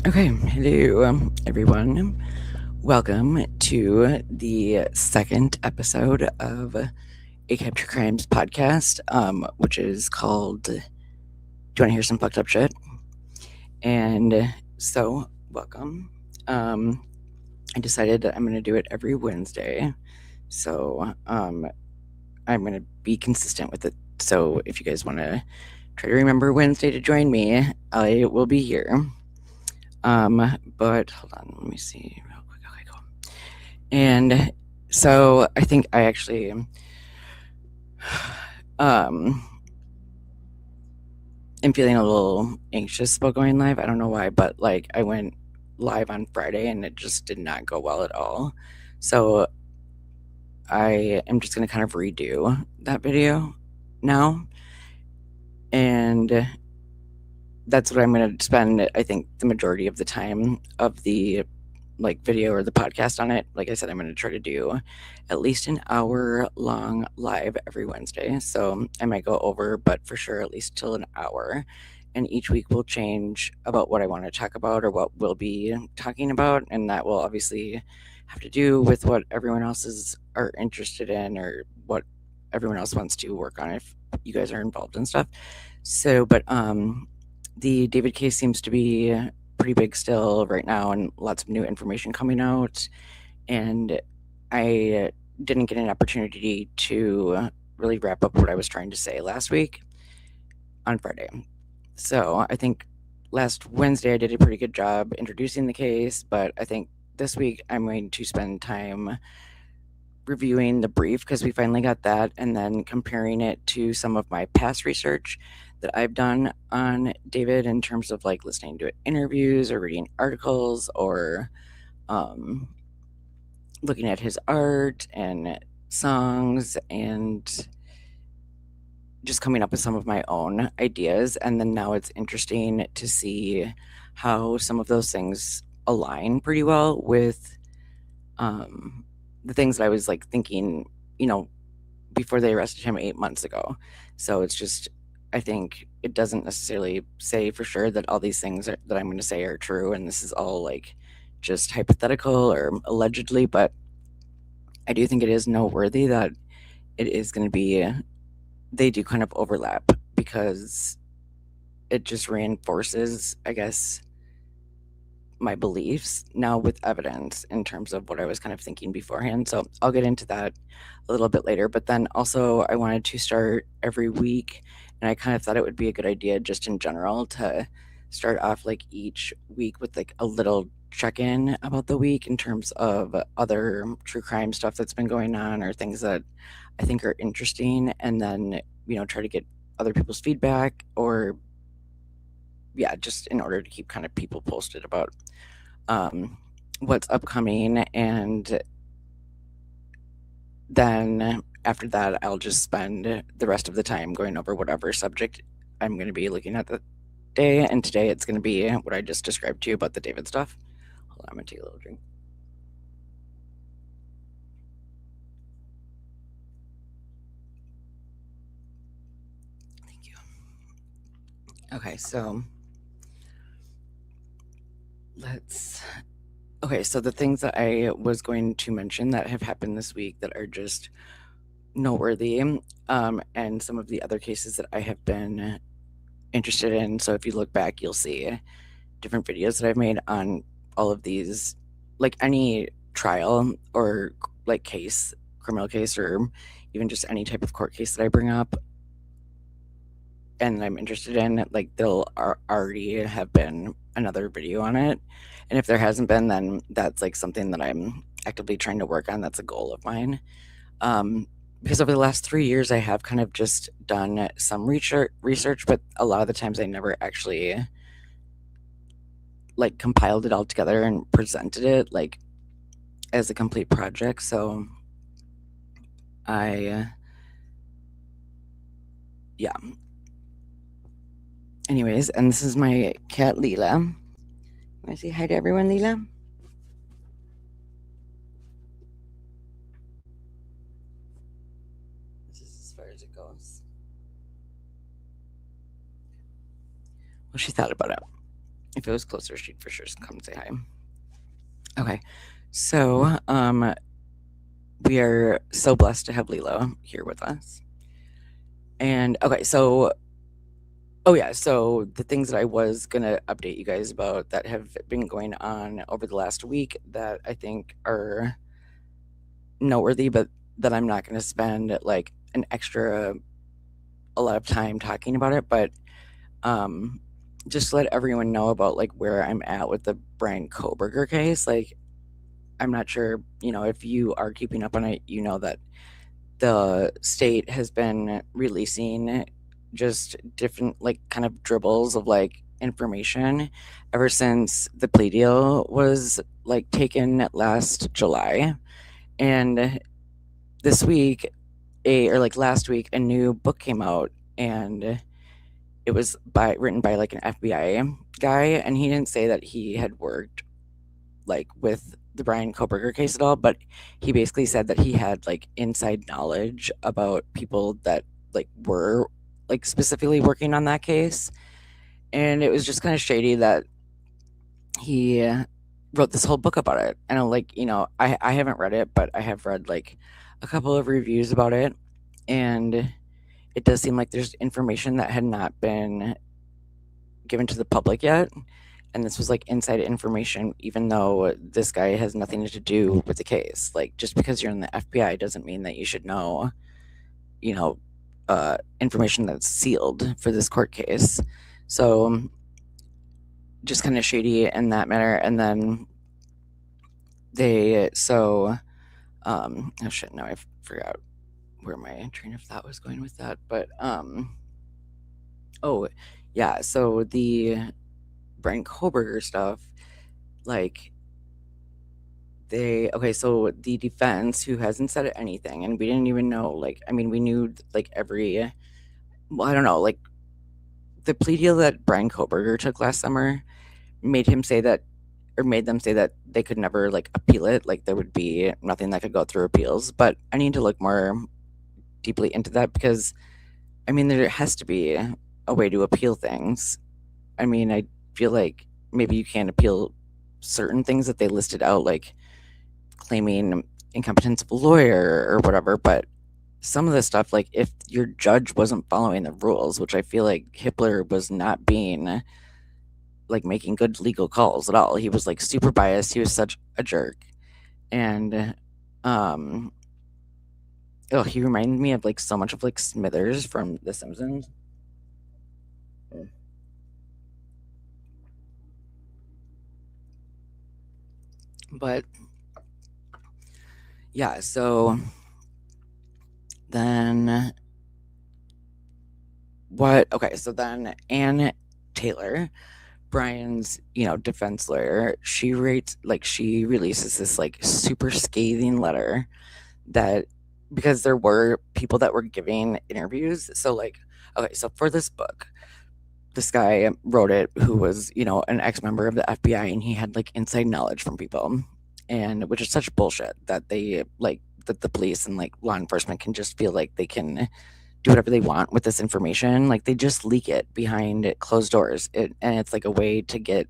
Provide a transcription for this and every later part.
Okay, hello everyone. Welcome to the second episode of ACAB True Crime's podcast, which is called Do You Want to Hear Some Fucked Up Shit? And so, welcome. I decided that I'm going to do it every Wednesday. So, I'm going to be consistent with it. So, if you guys want to try to remember Wednesday to join me, I will be here. But hold on, let me see real quick. Okay, cool. And so I think I actually am feeling a little anxious about going live. I don't know why, but like I went live on Friday and it just did not go well at all. So I am just going to kind of redo that video now. And that's what I'm going to spend, I think, the majority of the time of the video or the podcast on it. Like I said, I'm going to try to do at least an hour long live every Wednesday. So I might go over, but for sure at least till an hour. And each week will change about what I want to talk about or what we'll be talking about. And that will obviously have to do with what everyone else are interested in or what everyone else wants to work on if you guys are involved and stuff. So, but the David case seems to be pretty big still right now and lots of new information coming out. And I didn't get an opportunity to really wrap up what I was trying to say last week on Friday. So I think last Wednesday I did a pretty good job introducing the case, but I think this week I'm going to spend time reviewing the brief because we finally got that and then comparing it to some of my past research that I've done on David in terms of like listening to interviews or reading articles or looking at his art and songs and just coming up with some of my own ideas. And then now it's interesting to see how some of those things align pretty well with the things that I was like thinking, before they arrested him 8 months ago. So it's just, I think it doesn't necessarily say for sure that all these things that I'm going to say are true. And this is all like just hypothetical or allegedly, but I do think it is noteworthy that it is going to be, they do kind of overlap because it just reinforces, I guess, my beliefs now with evidence in terms of what I was kind of thinking beforehand. So I'll get into that a little bit later. But then also, I wanted to start every week, and I kind of thought it would be a good idea just in general to start off like each week with like a little check in about the week in terms of other true crime stuff that's been going on or things that I think are interesting, and then, try to get other people's feedback or yeah, just in order to keep kind of people posted about what's upcoming. And then after that, I'll just spend the rest of the time going over whatever subject I'm going to be looking at the day. And today it's going to be what I just described to you about the David stuff. Hold on, I'm going to take a little drink. Thank you. Okay, so so the things that I was going to mention that have happened this week that are just noteworthy, and some of the other cases that I have been interested in. So if you look back, you'll see different videos that I've made on all of these, like any trial or like criminal case, or even just any type of court case that I bring up and I'm interested in, like there'll already have been another video on it. And if there hasn't been, then that's like something that I'm actively trying to work on. That's a goal of mine. Because over the last 3 years, I have kind of just done some research, but a lot of the times I never actually like compiled it all together and presented it like as a complete project. So yeah. Anyways, and this is my cat Leela. Want to say hi to everyone, Leela? This is as far as it goes. Well, she thought about it. If it was closer, she'd for sure come say hi. Okay, so we are so blessed to have Lilo here with us. And okay, so so the things that I was gonna update you guys about that have been going on over the last week that I think are noteworthy, but that I'm not gonna spend like a lot of time talking about it, but um just to let everyone know about like where I'm at with the Brian Koberger case. Like, I'm not sure, if you are keeping up on it, that the state has been releasing just different like kind of dribbles of like information ever since the plea deal was like taken last July. And this week, last week, a new book came out, and it was written by like an FBI guy, and he didn't say that he had worked like with the Brian Koberger case at all, but he basically said that he had like inside knowledge about people that like were like specifically working on that case. And it was just kind of shady that he wrote this whole book about it. And like, I haven't read it, but I have read like a couple of reviews about it. And it does seem like there's information that had not been given to the public yet. And this was like inside information, even though this guy has nothing to do with the case. Like, just because you're in the FBI doesn't mean that you should know, you know, information that's sealed for this court case. So, just kind of shady in that manner. And then oh shit, now I forgot where my train of thought was going with that. But, oh, yeah, so the Brian Koberger stuff, like, so the defense, who hasn't said anything, and we didn't even know, like, I mean, we knew, like, I don't know, like, the plea deal that Brian Koberger took last summer made them say that they could never, like, appeal it, like, there would be nothing that could go through appeals. But I need to look more deeply into that, because, I mean, there has to be a way to appeal things. I mean, I feel like maybe you can't appeal certain things that they listed out, like claiming incompetence of a lawyer or whatever, but some of the stuff, like if your judge wasn't following the rules, which I feel like Hippler was not being like making good legal calls at all. He was like super biased. He was such a jerk. And um he reminded me of like so much of like Smithers from The Simpsons. But yeah, so then so then Ann Taylor, Brian's, defense lawyer, she releases this like super scathing letter that, because there were people that were giving interviews. So like, so for this book, this guy wrote it who was, an ex-member of the FBI, and he had like inside knowledge from people, and which is such bullshit that that the police and like law enforcement can just feel like they can do whatever they want with this information. Like, they just leak it behind closed doors, and it's like a way to get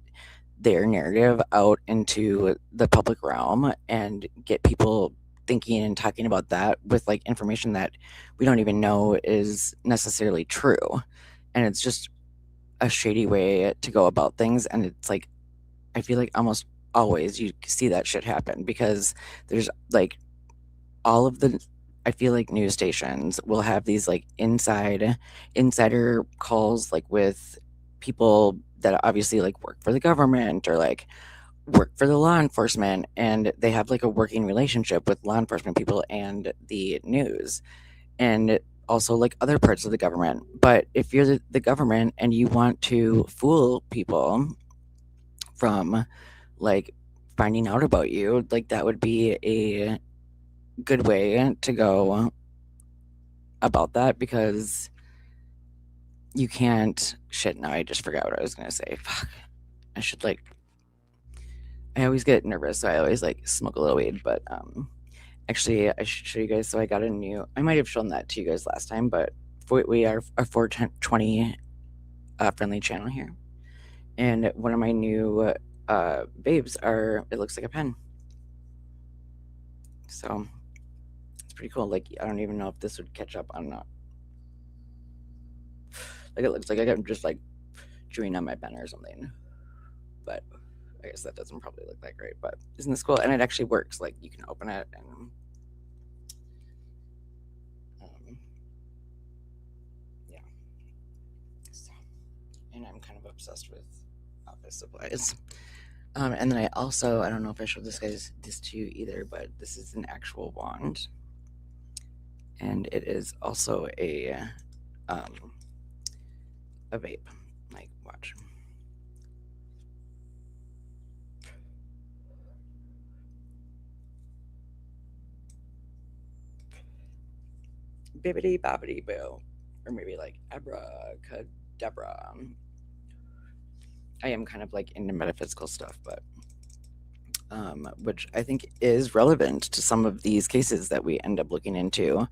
their narrative out into the public realm and get people thinking and talking about that with like information that we don't even know is necessarily true. And it's just a shady way to go about things. And it's like, I feel like almost always you see that shit happen, because there's like all of the I feel like news stations will have these like insider calls, like with people that obviously like work for the government or like work for the law enforcement, and they have like a working relationship with law enforcement people and the news, and also like other parts of the government. But if you're the government and you want to fool people from like finding out about you, like that would be a good way to go about that, because you can't shit. Now I just forgot what I was gonna say. Fuck. I should like I always get nervous, so I always like smoke a little weed. But actually, I should show you guys. So I might have shown that to you guys last time, but we are a 420 friendly channel here, And one of my new babes it looks like a pen. So it's pretty cool. Like, I don't even know if this would catch up on like, it looks like I'm just like chewing on my pen or something. But I guess that doesn't probably look that great. But isn't this cool? And it actually works. Like, you can open it and yeah. So, and I'm kind of obsessed with office supplies. And then I don't know if I showed this to you either, but this is an actual wand, and it is also a vape. Like, watch. Bibbity bobbity boo, or maybe like abracadabra. I am kind of like into metaphysical stuff, but which I think is relevant to some of these cases that we end up looking into,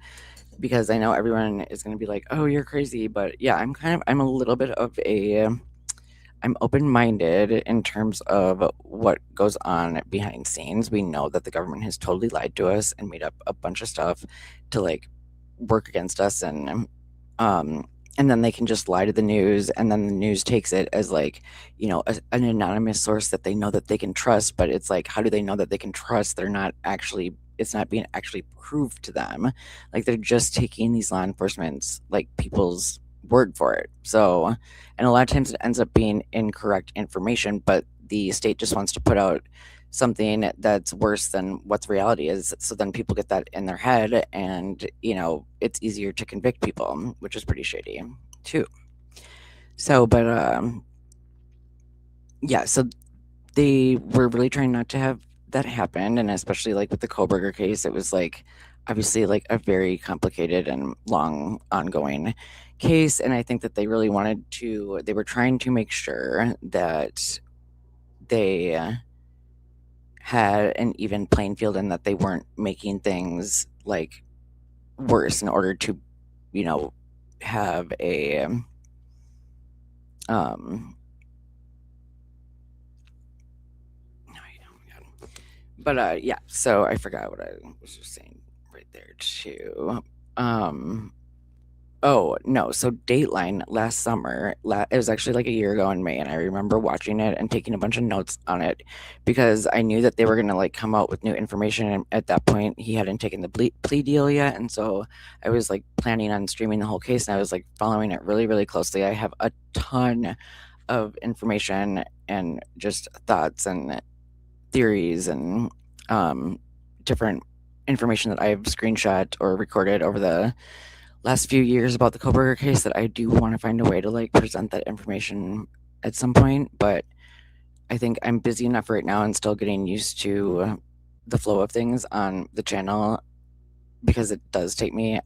because I know everyone is going to be like, "Oh, you're crazy," but yeah, I'm a little bit of I'm open-minded in terms of what goes on behind scenes. We know that the government has totally lied to us and made up a bunch of stuff to like work against us, um and then they can just lie to the news, and then the news takes it as like, an anonymous source that they know that they can trust. But it's like, how do they know that they can trust? They're not actually It's not being actually proved to them. Like, they're just taking these law enforcement's, like, people's word for it. So, and a lot of times it ends up being incorrect information, but the state just wants to put out something that's worse than what the reality is. So then people get that in their head, and it's easier to convict people, which is pretty shady too. So, but yeah, so they were really trying not to have that happen, and especially like with the Koberger case, it was like obviously like a very complicated and long ongoing case, and I think that they were trying to make sure that they had an even playing field, and that they weren't making things like worse in order to, have a um no, oh my God. But yeah, so I forgot what I was just saying right there too. Um Oh, no. So Dateline last summer, it was actually like a year ago in May, and I remember watching it and taking a bunch of notes on it because I knew that they were going to like come out with new information. And at that point, he hadn't taken the plea deal yet. And so I was like planning on streaming the whole case, and I was like following it really, really closely. I have a ton of information and just thoughts and theories and different information that I've screenshot or recorded over the last few years about the Koberger case that I do want to find a way to like present that information at some point. But I think I'm busy enough right now and still getting used to the flow of things on the channel, because it does take me,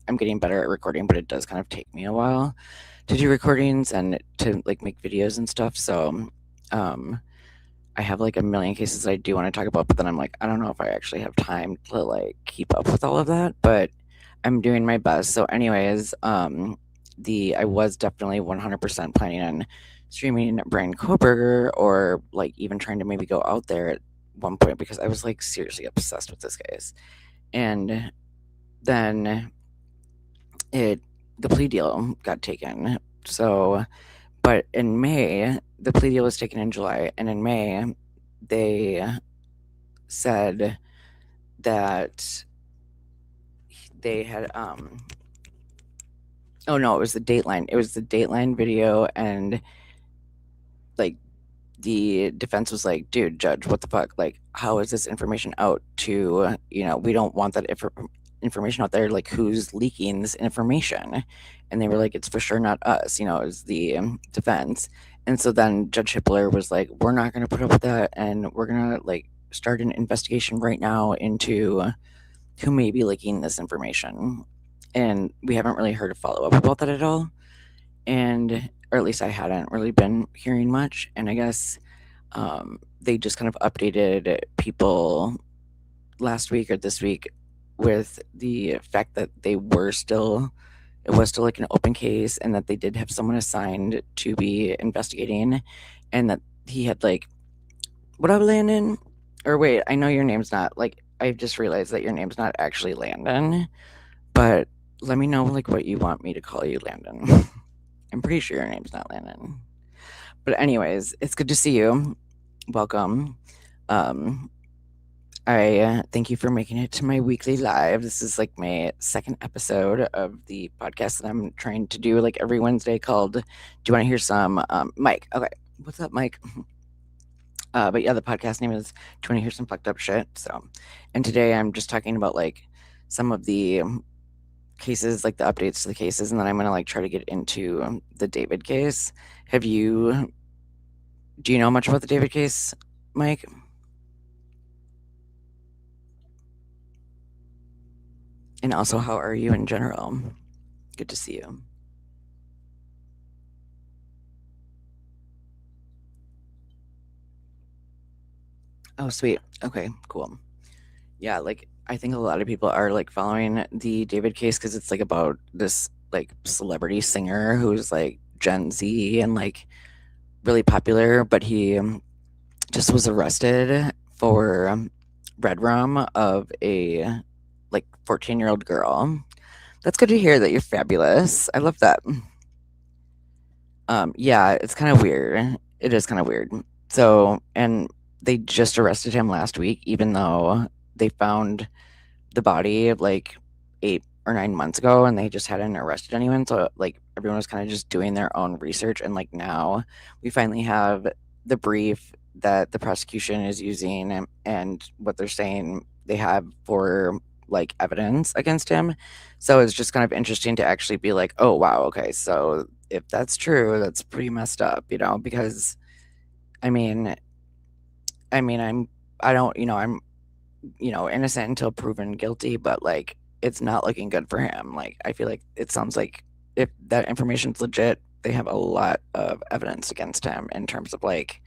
I'm getting better at recording, but it does kind of take me a while to do recordings and to like make videos and stuff. So I have like a million cases that I do want to talk about, but then I'm like, I don't know if I actually have time to like keep up with all of that, but I'm doing my best. So anyways, I was definitely 100% planning on streaming Brian Koberger, or like even trying to maybe go out there at one point, because I was like seriously obsessed with this case. And then the plea deal got taken. So, but in May, the plea deal was taken in July, and in May, they said that they had oh no, it was the Dateline video, and like the defense was like, dude, judge, what the fuck? Like, how is this information out to, we don't want that information out there. Like, who's leaking this information? And they were like, it's for sure not us, it was the defense. And so then Judge Hippler was like, we're not going to put up with that, and we're going to like start an investigation right now into who may be leaking this information. And we haven't really heard a follow up about that at all. And, or at least I hadn't really been hearing much. And I guess they just kind of updated people last week or this week with the fact that they were still it was still like an open case, and that they did have someone assigned to be investigating, and that he had like, what up, Landon? Or wait, I know your name's not like, I just realized that your name's not actually Landon, but let me know like what you want me to call you, Landon. I'm pretty sure your name's not Landon. But anyways, it's good to see you. Welcome. Um, I thank you for making it to my weekly live. This is like my second episode of the podcast that I'm trying to do like every Wednesday called Do You Want to Hear Some Mike? Okay. What's up, Mike? But yeah, the podcast name is Do You Want to Hear Some Fucked Up Shit? So, and today I'm just talking about like some of the cases, like the updates to the cases, and then I'm gonna like try to get into the David case. Do you know much about the David case, Mike? And also, how are you in general? Good to see you. Oh, sweet. Okay, cool. Yeah, like I think a lot of people are like following the David case because it's like about this like celebrity singer who's like Gen Z and like really popular, but he just was arrested for red rum of a like 14-year-old girl. That's good to hear that you're fabulous. I love that. Yeah, it's kind of weird. It is kind of weird. So, and they just arrested him last week, even though they found the body like 8 or 9 months ago, and they just hadn't arrested anyone. So, like, everyone was kind of just doing their own research, and like now we finally have the brief that the prosecution is using, and what they're saying they have for like evidence against him. So it's just kind of interesting to actually be like, oh wow, okay, so if that's true, that's pretty messed up, because I mean, I mean, I don't, I'm, innocent until proven guilty, but like it's not looking good for him. Like I feel like it sounds like if that information's legit, they have a lot of evidence against him in terms of like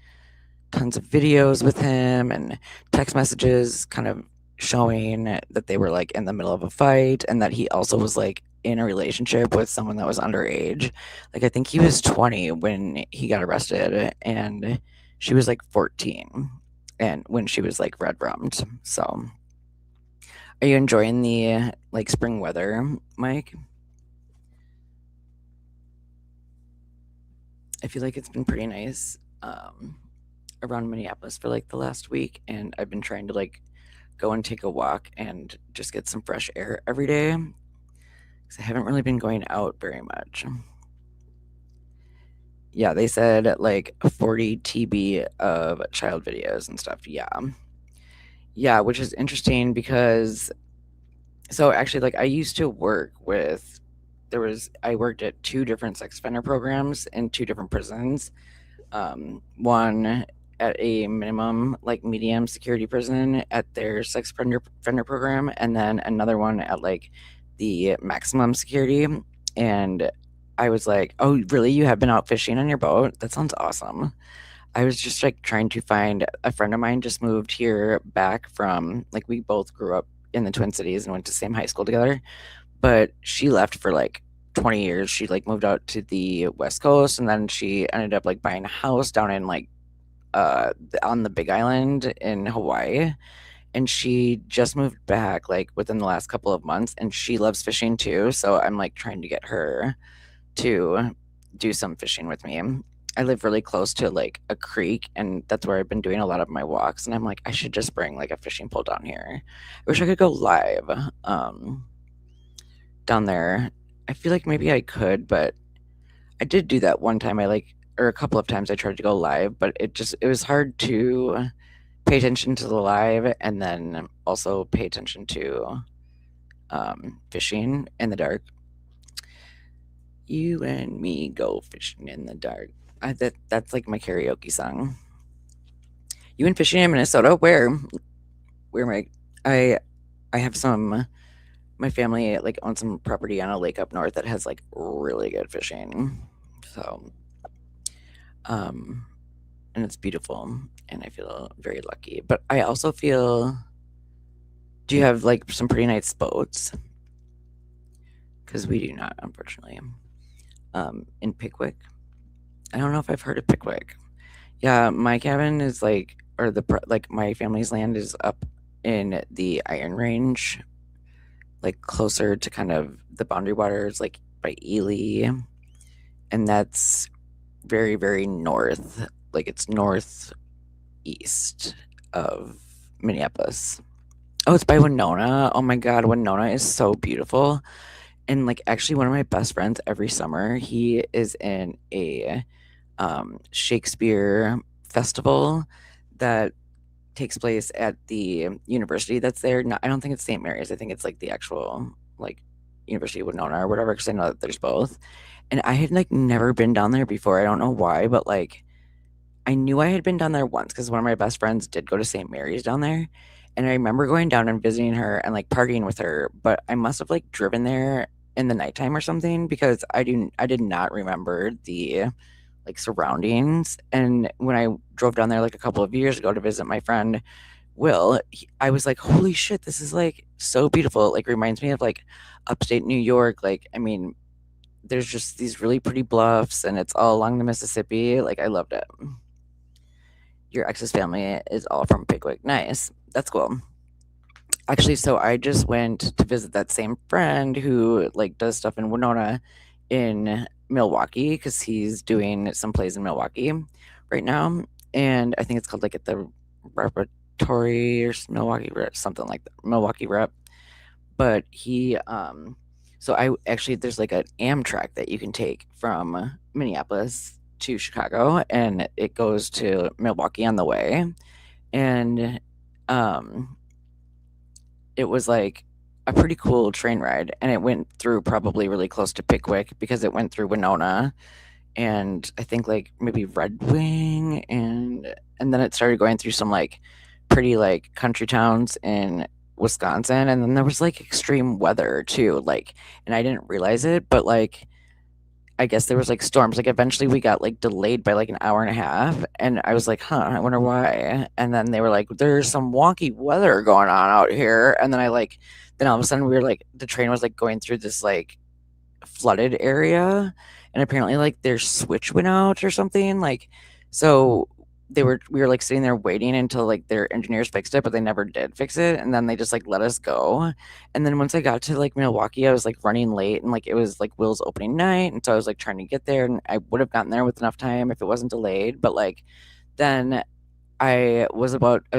tons of videos with him and text messages kind of showing that they were like in the middle of a fight, and that he also was like in a relationship with someone that was underage. Like I think he was 20 when he got arrested, and she was like 14 and when she was like red rummed. So are you enjoying the like spring weather, Mike? I feel like it's been pretty nice around Minneapolis for like the last week, and I've been trying to like go and take a walk and just get some fresh air every day because I haven't really been going out very much. Yeah, they said like 40 TB of child videos and stuff. Yeah. Yeah, which is interesting because so actually like I used to work with I worked at two different sex offender programs in two different prisons. One at a minimum like medium security prison at their sex offender program, and then another one at like the maximum security. And I was like, oh really, you have been out fishing on your boat? That sounds awesome. I was just like trying to find a friend of mine just moved here back from like we both grew up in the Twin Cities and went to the same high school together, but she left for like 20 years. She like moved out to the West Coast, and then she ended up like buying a house down in like on the Big Island in Hawaii. And she just moved back like within the last couple of months, and she loves fishing too. So I'm like trying to get her to do some fishing with me. I live really close to like a creek, and that's where I've been doing a lot of my walks. And I'm like, I should just bring like a fishing pole down here. I wish I could go live down there. I feel like maybe I could, but I did do that one time. Or a couple of times I tried to go live, but it was hard to pay attention to the live and then also pay attention to fishing in the dark. You and me go fishing in the dark. That's like my karaoke song. You went fishing in Minnesota? Where? Where am I? I have some. My family like owns some property on a lake up north that has like really good fishing. So, um, and it's beautiful, and I feel very lucky. But I also feel. Do you have like some pretty nice boats? because we do not, unfortunately. In Pickwick, I don't know if I've heard of Pickwick. Yeah, my cabin is like, or like my family's land is up in the Iron Range, like closer to kind of the Boundary Waters, like by Ely, and that's very, very north. Like it's northeast of Minneapolis. Oh, it's by Winona. Oh my God, Winona is so beautiful. And like actually one of my best friends every summer, he is in a Shakespeare festival that takes place at the university that's there. No, I don't think it's St. Mary's. I think it's like the actual like University of Winona or whatever, because I know that there's both. And I had like never been down there before. I don't know why, but like I knew I had been down there once because one of my best friends did go to St. Mary's down there. And I remember going down and visiting her and like partying with her, but I must have like driven there in the nighttime or something because I did not remember the like surroundings. And when I drove down there like a couple of years ago to visit my friend Will, I was like, holy shit, this is like so beautiful. It like reminds me of like upstate New York. Like, I mean, there's just these really pretty bluffs and it's all along the Mississippi. Like, I loved it. Your ex's family is all from Pickwick. Nice. That's cool. Actually, so I just went to visit that same friend who like does stuff in Winona in Milwaukee because he's doing some plays in Milwaukee right now. And I think it's called like at the Repertory or Milwaukee Rep, something like that. Milwaukee Rep. But he so I actually there's like an Amtrak that you can take from Minneapolis to Chicago and it goes to Milwaukee on the way. And um it was like a pretty cool train ride and it went through probably really close to Pickwick because it went through Winona and I think like maybe Red Wing and then it started going through some like pretty like country towns in Wisconsin and then there was like extreme weather too like and I didn't realize it but like I guess there was like storms. Like eventually we got like delayed by like an hour and a half and I was like, "Huh, I wonder why." And then they were like, "There's some wonky weather going on out here." And then I like then all of a sudden we were like the train was like going through this like flooded area and apparently like their switch went out or something like so we were like sitting there waiting until like their engineers fixed it but they never did fix it and then they just like let us go and then once I got to like Milwaukee I was like running late and like it was like Will's opening night and so I was like trying to get there and I would have gotten there with enough time if it wasn't delayed but like then I was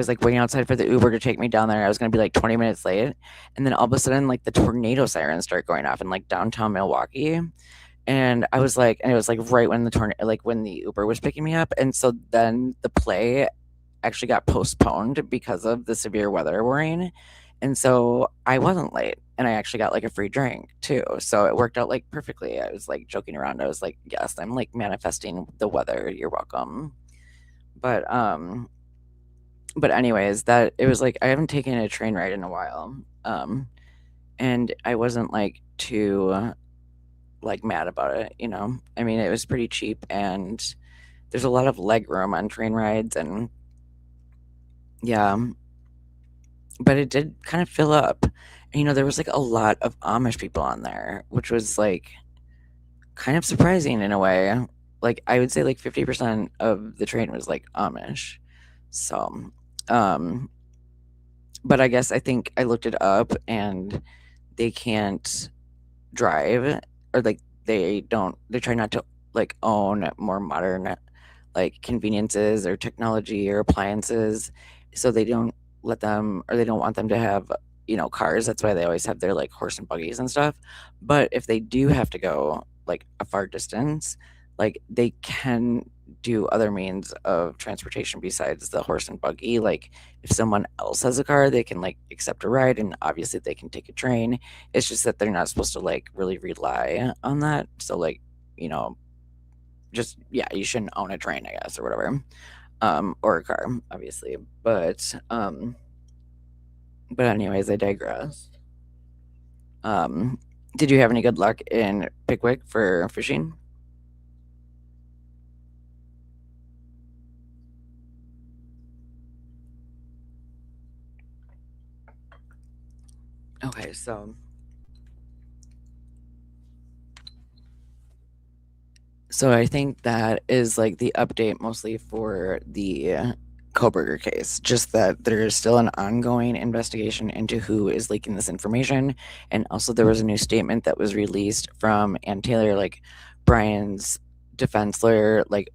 like waiting outside for the Uber to take me down there. I was gonna be like 20 minutes late. And then all of a sudden, like the tornado sirens start going off in like downtown Milwaukee. And I was like, and it was like right when the tornado, like when the Uber was picking me up. And so then the play actually got postponed because of the severe weather warning. And so I wasn't late and I actually got like a free drink too. So it worked out like perfectly. I was like joking around. I was like, yes, I'm like manifesting the weather. You're welcome. But but anyways, that it was like I haven't taken a train ride in a while. And I wasn't like too like mad about it, you know. I mean, it was pretty cheap and there's a lot of leg room on train rides and yeah, but it did kind of fill up. And, you know, there was like a lot of Amish people on there, which was like kind of surprising in a way. Like I would say like 50% of the train was like Amish. So, um but I guess I think I looked it up and they can't drive or like they try not to like own more modern like conveniences or technology or appliances so they don't let them or they don't want them to have cars. That's why they always have their like horse and buggies and stuff. But if they do have to go like a far distance, like they can do other means of transportation besides the horse and buggy. Like if someone else has a car, they can like accept a ride and obviously they can take a train. It's just that they're not supposed to like really rely on that. So like, you know, just yeah, you shouldn't own a train, I guess, or whatever. Or a car, obviously. But anyways, I digress. Um did you have any good luck in Pickwick for fishing? Okay, so So I think that is like the update mostly for the Koberger case, just that there is still an ongoing investigation into who is leaking this information. And also there was a new statement that was released from Ann Taylor, like Brian's defense lawyer, like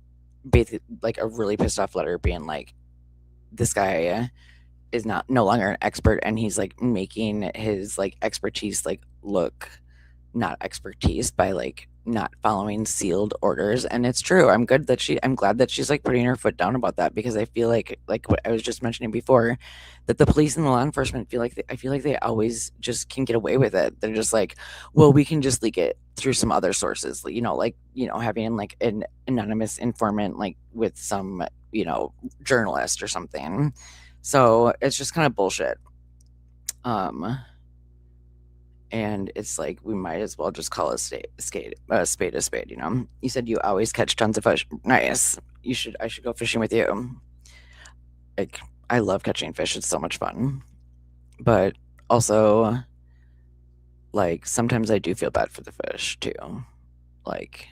basically like a really pissed off letter being like, this guy is not no longer an expert, and he's like making his like expertise like look not expertise by like not following sealed orders. And it's true. I'm glad that she's like putting her foot down about that, because I feel like what I was just mentioning before, that the police and the law enforcement I feel like they always just can get away with it. They're just like, well, we can just leak it through some other sources, having like an anonymous informant like with some, journalist or something. So it's just kind of bullshit. Um and it's like we might as well just call a spade a spade. You said you always catch tons of fish. Nice. I should go fishing with you. Like, I love catching fish. It's so much fun. But also, like, sometimes I do feel bad for the fish too. Like,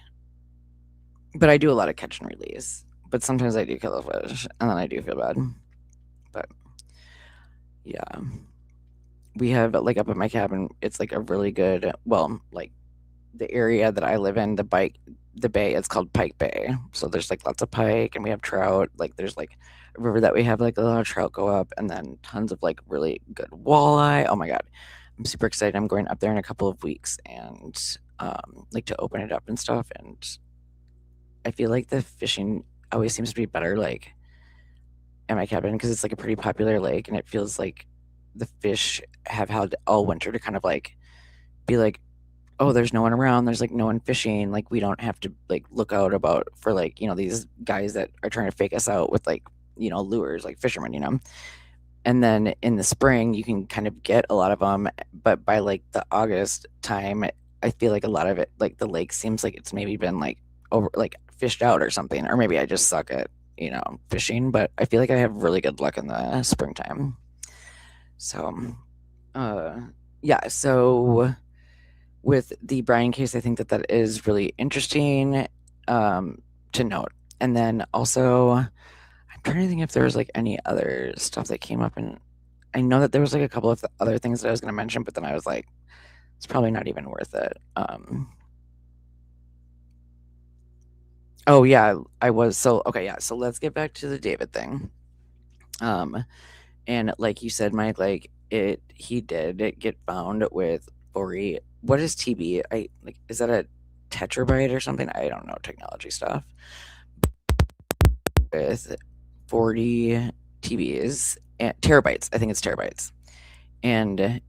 but I do a lot of catch and release. But sometimes I do kill a fish and then I do feel bad. But yeah, we have like up at my cabin, it's like a really good, well, like the area that I live in, the bay, it's called Pike Bay. So there's like lots of pike and we have trout. Like there's like a river that we have like a lot of trout go up, and then tons of like really good walleye. Oh my god. I'm super excited. I'm going up there in a couple of weeks, and like to open it up and stuff. And I feel like the fishing always seems to be better like at my cabin, because it's like a pretty popular lake, and it feels like the fish have had all winter to kind of like be like, oh, there's no one around. There's like no one fishing. Like we don't have to like look out about for like, these guys that are trying to fake us out with like, lures, like fishermen. And then in the spring, you can kind of get a lot of them. But by like the August time, I feel like a lot of it, like the lake seems like it's maybe been like over, like fished out or something. Or maybe I just suck at, fishing. But I feel like I have really good luck in the springtime. So, uh, yeah. So with the Brian case, I think that that is really interesting to note. And then also, I'm trying to think if there was like any other stuff that came up, and I know that there was like a couple of other things that I was going to mention, but then I was like, it's probably not even worth it. Oh yeah, I was so okay. Yeah, so let's get back to the David thing. And like you said, Mike, like he did get found with 40. What is TB? I like, is that a tetrabyte or something? I don't know technology stuff. With 40 TBs and terabytes. I think it's terabytes. And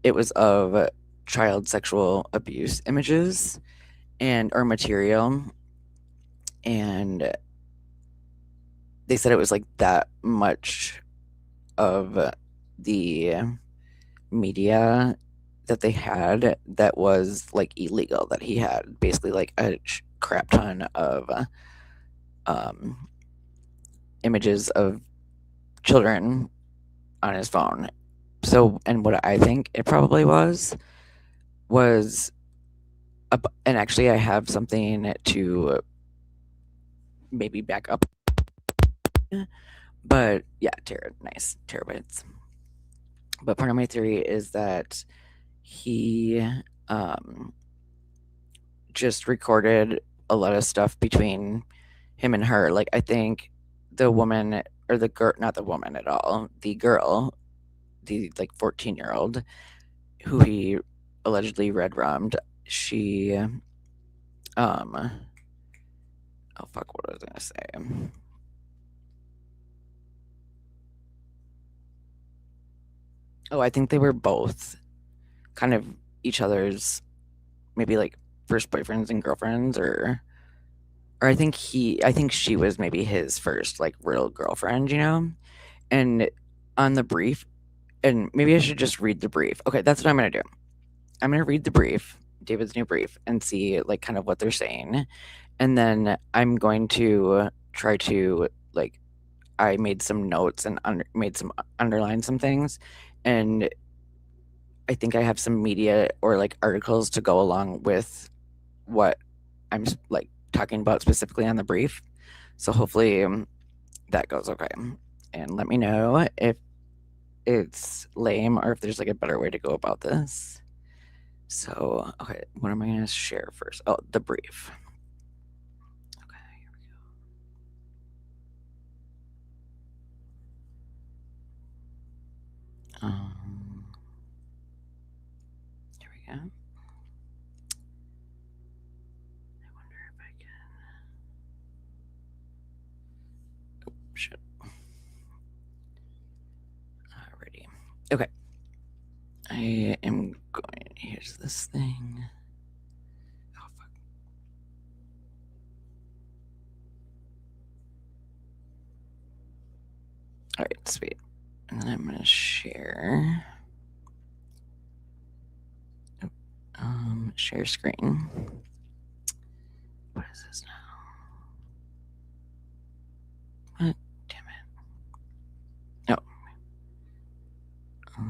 it was of child sexual abuse images and or material. And they said it was like that much of the media that they had that was like illegal, that he had basically like a crap ton of um, images of children on his phone. So, and what I think it probably was and actually I have something to maybe back up, but yeah, nice terabytes. But part of my theory is that he just recorded a lot of stuff between him and her. Like I think the woman, or the girl, not the woman at all, the girl, the like 14-year-old who he allegedly red rummed, she oh fuck, what was I gonna say? Oh, I think they were both kind of each other's maybe like first boyfriends and girlfriends, or I think she was maybe his first like real girlfriend. And on the brief, and maybe I should just read the brief. Okay, that's what I'm gonna do. I'm gonna read the brief, David's new brief, and see like kind of what they're saying. And then I'm going to try to like, I made some notes and made some underline some things, and I think I have some media or like articles to go along with what I'm like talking about specifically on the brief. So hopefully that goes okay. And let me know if it's lame or if there's like a better way to go about this. So, okay, what am I going to share first? Oh, the brief. Okay, here we go. Here we go. I wonder if I can. Oh, shit. Alrighty. Okay. I am going. Here's this thing. Oh, fuck. Alright, sweet. And then I'm going to share. Share screen. What is this now? What? Damn it. No. What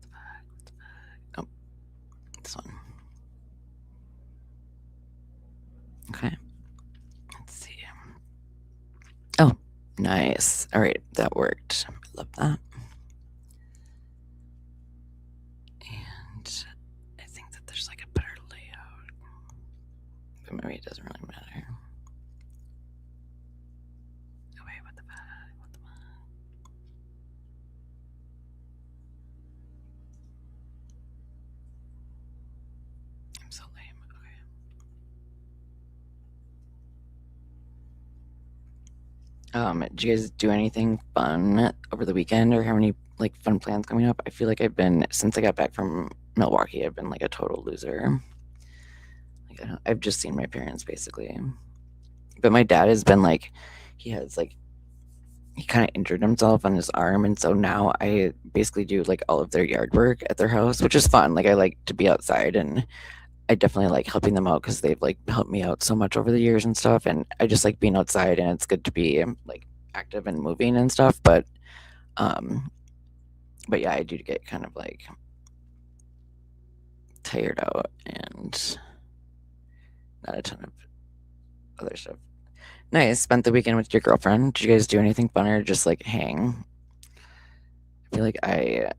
the fuck? Oh, this one. Okay. Let's see. Oh, nice. All right, that worked. I love that. And I think that there's like a better layout, but maybe it doesn't really matter. Oh wait, what the fuck? What the fuck? I'm so lame. Okay. Did you guys do anything fun over the weekend or have any like fun plans coming up? I feel like since I got back from Milwaukee, I've been like a total loser. Like I've just seen my parents basically. But my dad has been like, he kind of injured himself on his arm, and so now I basically do like all of their yard work at their house, which is fun. Like I like to be outside, and I definitely like helping them out because they've like helped me out so much over the years and stuff. And I just like being outside, and it's good to be like active and moving and stuff. But yeah, I do get kind of like tired out and not a ton of other stuff. Nice. Spent the weekend with your girlfriend. Did you guys do anything fun or just like hang? I feel like I'm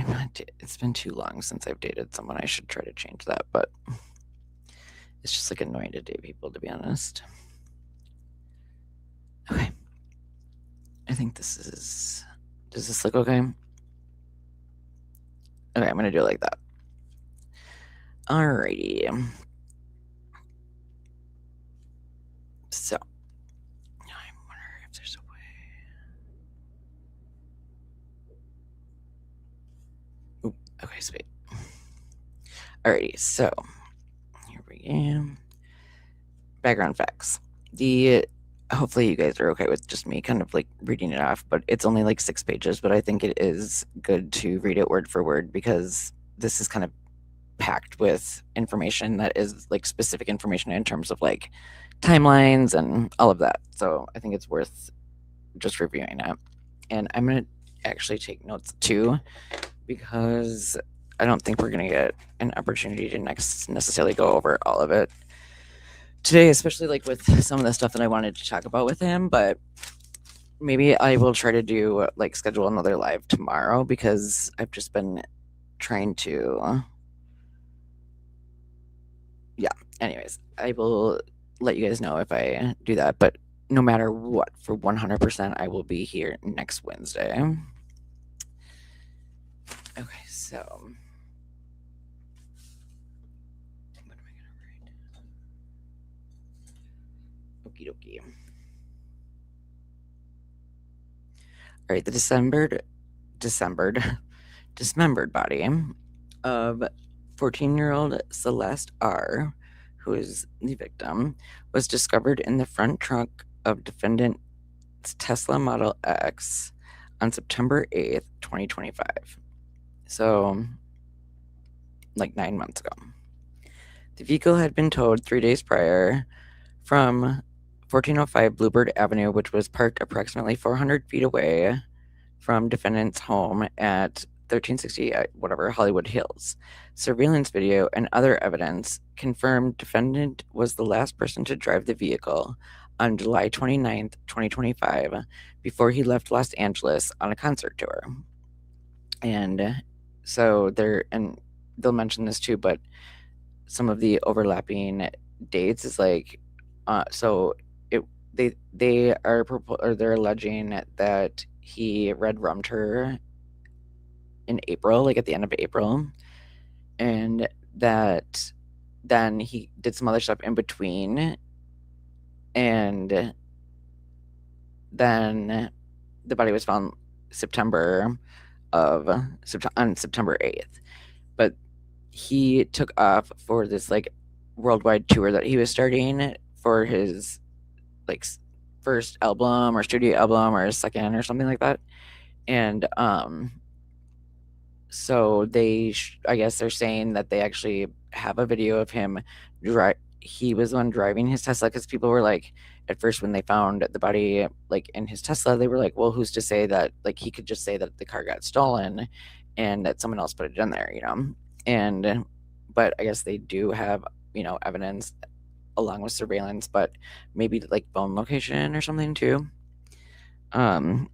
not. It's been too long since I've dated someone. I should try to change that, but it's just like annoying to date people, to be honest. Okay. I think this is. Does this look okay? Okay, I'm gonna do it like that. Alrighty. So, I wonder if there's a way. Ooh, okay, sweet. Alrighty, so here we go. Background facts. Hopefully you guys are okay with just me kind of like reading it off, but it's only like 6 pages, but I think it is good to read it word for word because this is kind of packed with information that is like specific information in terms of like timelines and all of that. So I think it's worth just reviewing it. And I'm going to actually take notes too because I don't think we're going to get an opportunity to necessarily go over all of it today, especially like with some of the stuff that I wanted to talk about with him. But maybe I will try to do like schedule another live tomorrow because I've just been trying to. Yeah. Anyways, I will let you guys know if I do that. But no matter what, for 100%, I will be here next Wednesday. Okay, so what am I gonna write? Okie dokie. All right, the dismembered body of 14-year-old Celeste R., who is the victim, was discovered in the front trunk of defendant's Tesla Model X on September 8th, 2025. So, like 9 months ago. The vehicle had been towed 3 days prior from 1405 Bluebird Avenue, which was parked approximately 400 feet away from defendant's home at 1360 whatever Hollywood Hills. Surveillance video and other evidence confirmed defendant was the last person to drive the vehicle on July 29th, 2025, before he left Los Angeles on a concert tour. And so they'll mention this too, but some of the overlapping dates is like, they're alleging that he red rummed her in April, like at the end of April, and that then he did some other stuff in between, and then the body was found on September 8th. But he took off for this like worldwide tour that he was starting for his like first album or studio album or second or something like that. And so I guess they're saying that they actually have a video of him he was the one driving his Tesla, because people were like, at first when they found the body like in his Tesla, they were like, well, who's to say that, like, he could just say that the car got stolen and that someone else put it in there, but I guess they do have, evidence along with surveillance, but maybe like phone location or something too. And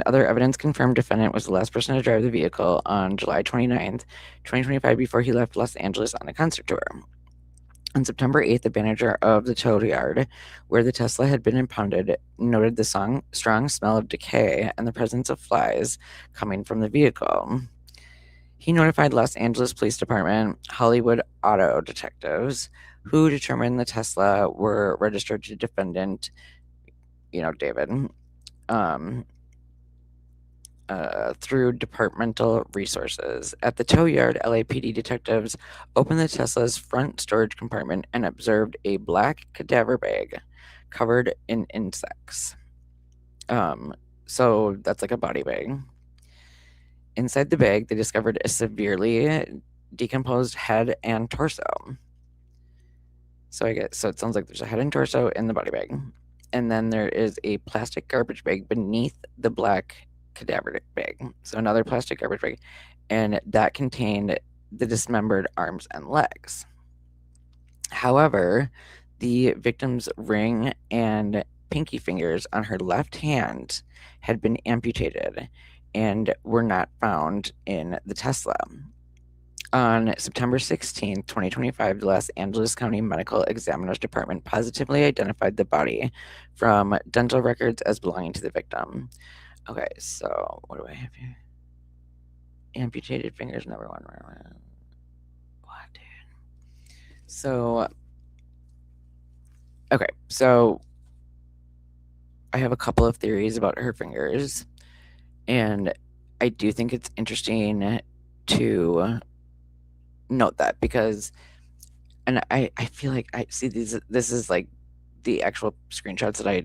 other evidence confirmed defendant was the last person to drive the vehicle on July 29th, 2025, before he left Los Angeles on a concert tour. On September 8th, the manager of the tow yard where the Tesla had been impounded noted the strong smell of decay and the presence of flies coming from the vehicle. He notified Los Angeles Police Department Hollywood auto detectives, who determined the Tesla were registered to defendant, David, through departmental resources. At the tow yard, LAPD detectives opened the Tesla's front storage compartment and observed a black cadaver bag covered in insects. So that's like a body bag. Inside the bag, they discovered a severely decomposed head and torso. So it sounds like there's a head and torso in the body bag. And then there is a plastic garbage bag beneath the black cadaver bag. So another plastic garbage bag. And that contained the dismembered arms and legs. However, the victim's ring and pinky fingers on her left hand had been amputated and were not found in the Tesla. On September 16, 2025, the Los Angeles County Medical Examiner's Department positively identified the body from dental records as belonging to the victim. Okay, so what do I have here? Amputated fingers, number one. What, dude? So, okay, so I have a couple of theories about her fingers, and I do think it's interesting to note that, because, and I feel like I see this is like the actual screenshots that I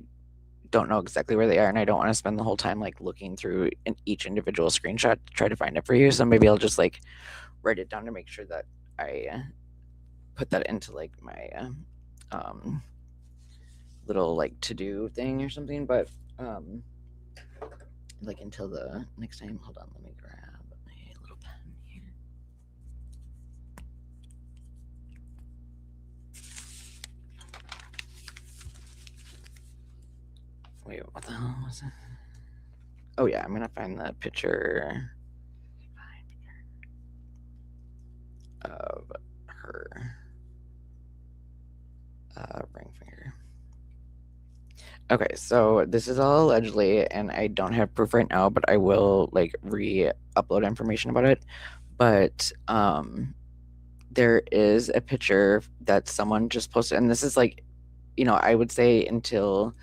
don't know exactly where they are, and I don't want to spend the whole time like looking through each individual screenshot to try to find it for you. So maybe I'll just like write it down to make sure that I put that into like my little like to-do thing or something. But like until the next time, hold on, let me grab my little pen here. Wait, what the hell was it? Oh yeah, I'm gonna find the picture of her ring finger. Okay, so this is all allegedly, and I don't have proof right now, but I will like re-upload information about it. But there is a picture that someone just posted, and this is like, I would say until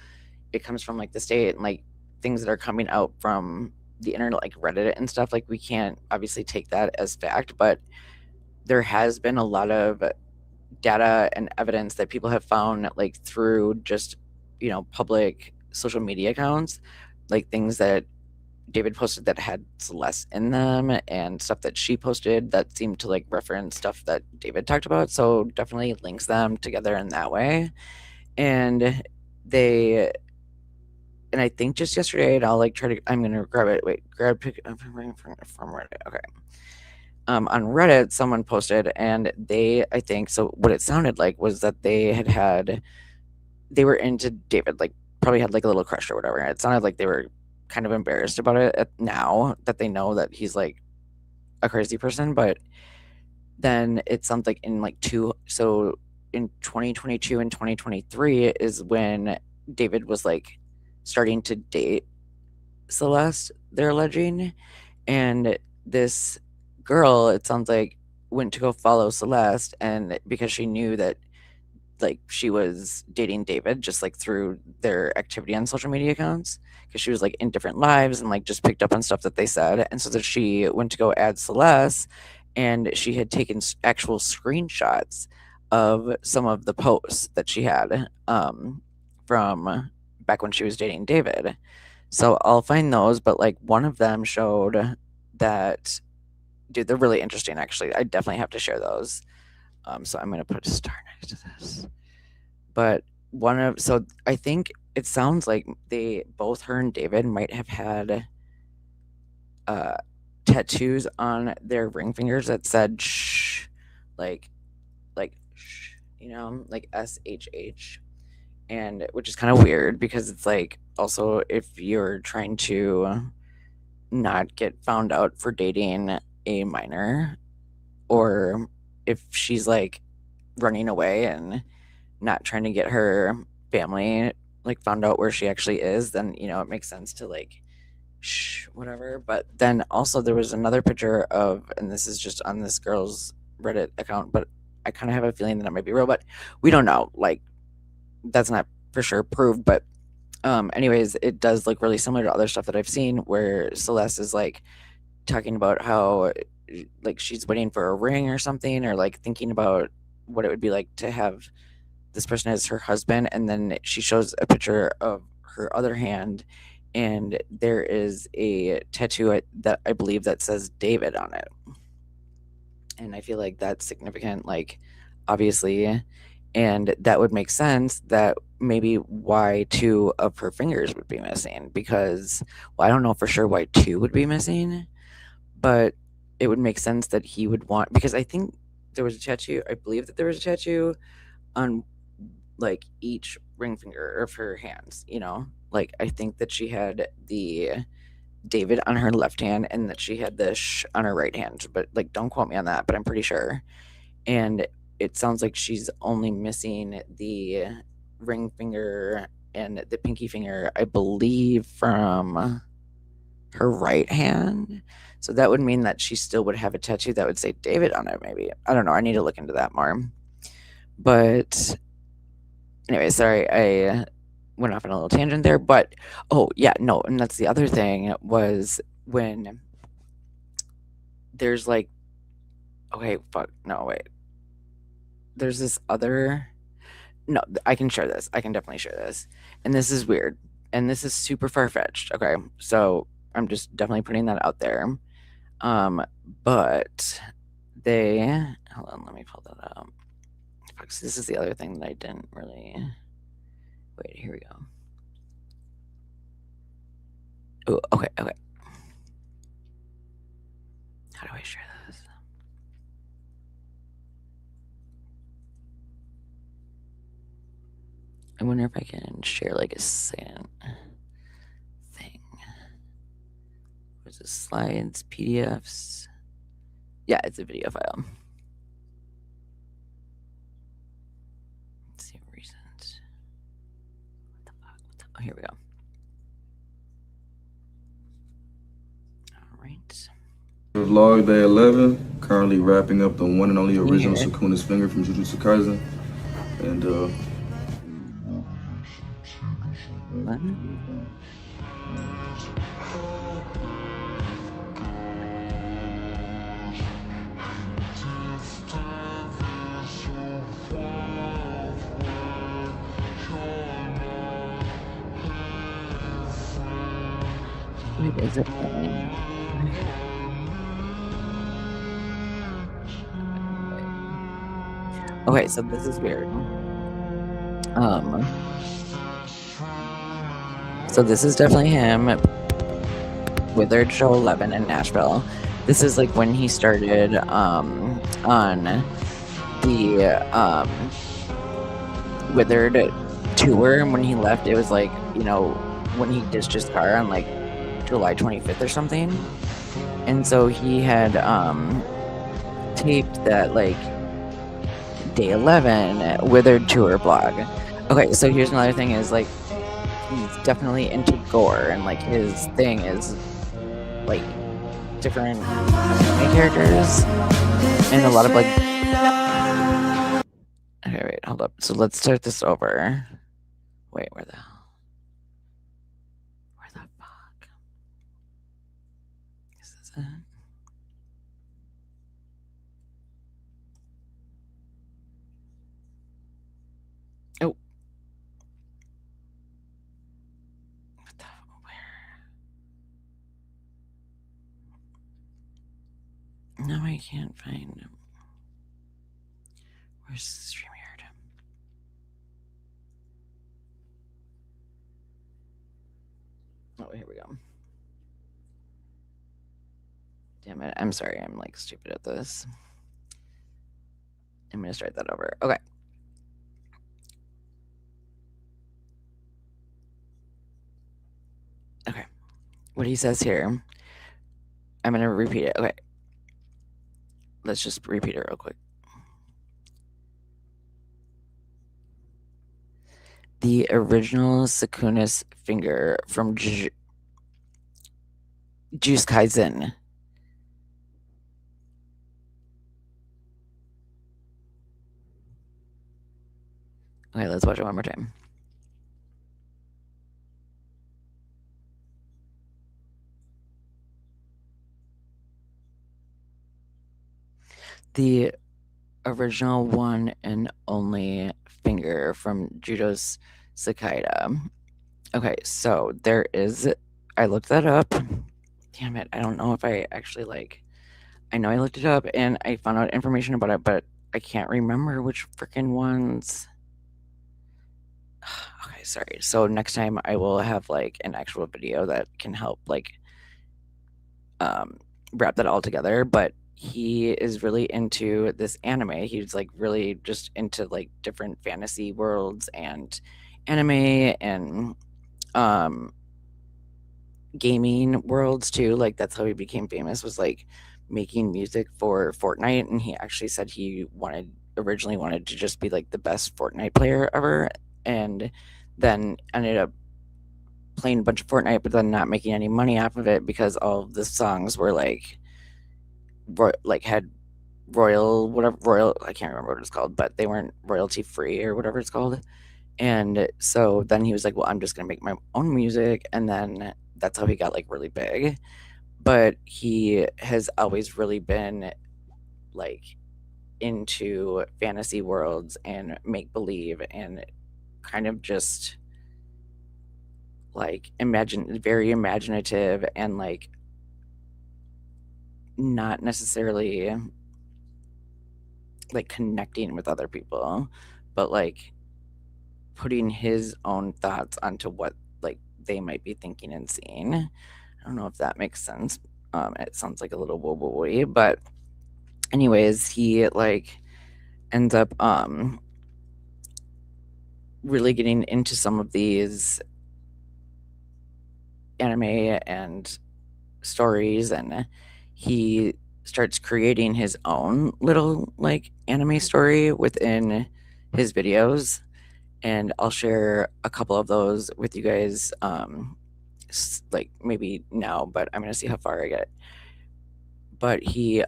it comes from like the state and like things that are coming out from the internet, like Reddit and stuff, like we can't obviously take that as fact, but there has been a lot of data and evidence that people have found like through just public social media accounts, like things that David posted that had Celeste in them and stuff that she posted that seemed to like reference stuff that David talked about. So definitely links them together in that way. And they and I think just yesterday, and I'll like try to. I'm gonna grab it. Wait, pick from Reddit. Okay. On Reddit, someone posted, and I think so. What it sounded like was that they were into David, like probably had like a little crush or whatever. And it sounded like they were kind of embarrassed about it now that they know that he's like a crazy person. But then it sounds like in 2022 and 2023 is when David was like starting to date Celeste, they're alleging. And this girl, it sounds like, went to go follow Celeste, and because she knew that like she was dating David just like through their activity on social media accounts, because she was like in different lives and like just picked up on stuff that they said. And so that she went to go add Celeste, and she had taken actual screenshots of some of the posts that she had from back when she was dating David. So I'll find those, but like one of them showed that, dude, they're really interesting actually. I definitely have to share those. So I'm gonna put a star next to this. But so I think it sounds like both her and David might have had tattoos on their ring fingers that said shh, like shh, like SHH. And which is kind of weird because it's like also if you're trying to not get found out for dating a minor, or if she's like running away and not trying to get her family like found out where she actually is, then it makes sense to like shh, whatever. But then also there was another picture of, and this is just on this girl's Reddit account, but I kind of have a feeling that it might be real, but we don't know. Like that's not for sure proved, but anyways, it does look really similar to other stuff that I've seen where Celeste is like talking about how like she's waiting for a ring or something, or like thinking about what it would be like to have this person as her husband. And then she shows a picture of her other hand, and there is a tattoo that I believe that says David on it. And I feel like that's significant, like obviously, and that would make sense that maybe why two of her fingers would be missing, because I don't know for sure why two would be missing, but it would make sense that he would want, because I think there was a tattoo, I believe that there was a tattoo on like each ring finger of her hands, like I think that she had the David on her left hand and that she had the sh on her right hand, but like don't quote me on that, but I'm pretty sure. And it sounds like she's only missing the ring finger and the pinky finger, I believe, from her right hand. So that would mean that she still would have a tattoo that would say David on it, maybe. I don't know. I need to look into that more. But anyway, sorry, I went off on a little tangent there. But oh yeah, no, and that's the other thing, was when there's like, okay, fuck, no, wait. There's this other, no, I can share this. I can definitely share this. And this is weird. And this is super far-fetched. Okay, so I'm just definitely putting that out there. But hold on, let me pull that up. This is the other thing that I didn't really, wait, here we go. Oh, okay. How do I share this? I wonder if I can share like a second thing. What's this? Slides, PDFs? Yeah, it's a video file. Let's see, recent. What the fuck? Oh, here we go. All right. Vlog day 11. Currently wrapping up the one and only original Sukuna's finger from Jujutsu Kaisen. And What? Wait, is it playing? Okay, so this is weird. So this is definitely him. Withered Show 11 in Nashville. This is like when he started on the Withered tour, and when he left, it was like, you know, when he ditched his car on like July 25th or something. And so he had taped that like day 11 Withered tour blog. Okay, so here's another thing is like he's definitely into gore, and like his thing is like different anime characters and a lot of like. Okay, wait, hold up. So let's start this over. Wait, where the fuck is this it? Oh, what the where? No, I can't find him. Where's the stream here? Oh, here we go. Damn it. I'm sorry. I'm like stupid at this. I'm going to start that over. Okay. Okay. What he says here, I'm going to repeat it. Okay. Let's just repeat it real quick. The original Sakuna's finger from Juice Kaisen. Okay, let's watch it one more time. The original one and only finger from Judo's Cicada. Okay, so there is. I looked that up. Damn it. I don't know if I actually like. I know I looked it up and I found out information about it, but I can't remember which freaking ones. Okay, sorry. So next time I will have like an actual video that can help like wrap that all together. But he is really into this anime. He's like really just into like different fantasy worlds and anime and gaming worlds too. Like that's how he became famous, was like making music for Fortnite. And he actually said he originally wanted to just be like the best Fortnite player ever, and then ended up playing a bunch of Fortnite, but then not making any money off of it because all of the songs were like had royal, I can't remember what it's called, but they weren't royalty free or whatever it's called. And so then he was like, well, I'm just gonna make my own music, and then that's how he got like really big. But he has always really been like into fantasy worlds and make believe and kind of just like very imaginative and like not necessarily like connecting with other people, but like putting his own thoughts onto what like they might be thinking and seeing. I don't know if that makes sense. It sounds like a little woo-woo-y, but anyways, he like ends up really getting into some of these anime and stories, and he starts creating his own little like anime story within his videos, and I'll share a couple of those with you guys like maybe now, but I'm gonna see how far I get. But he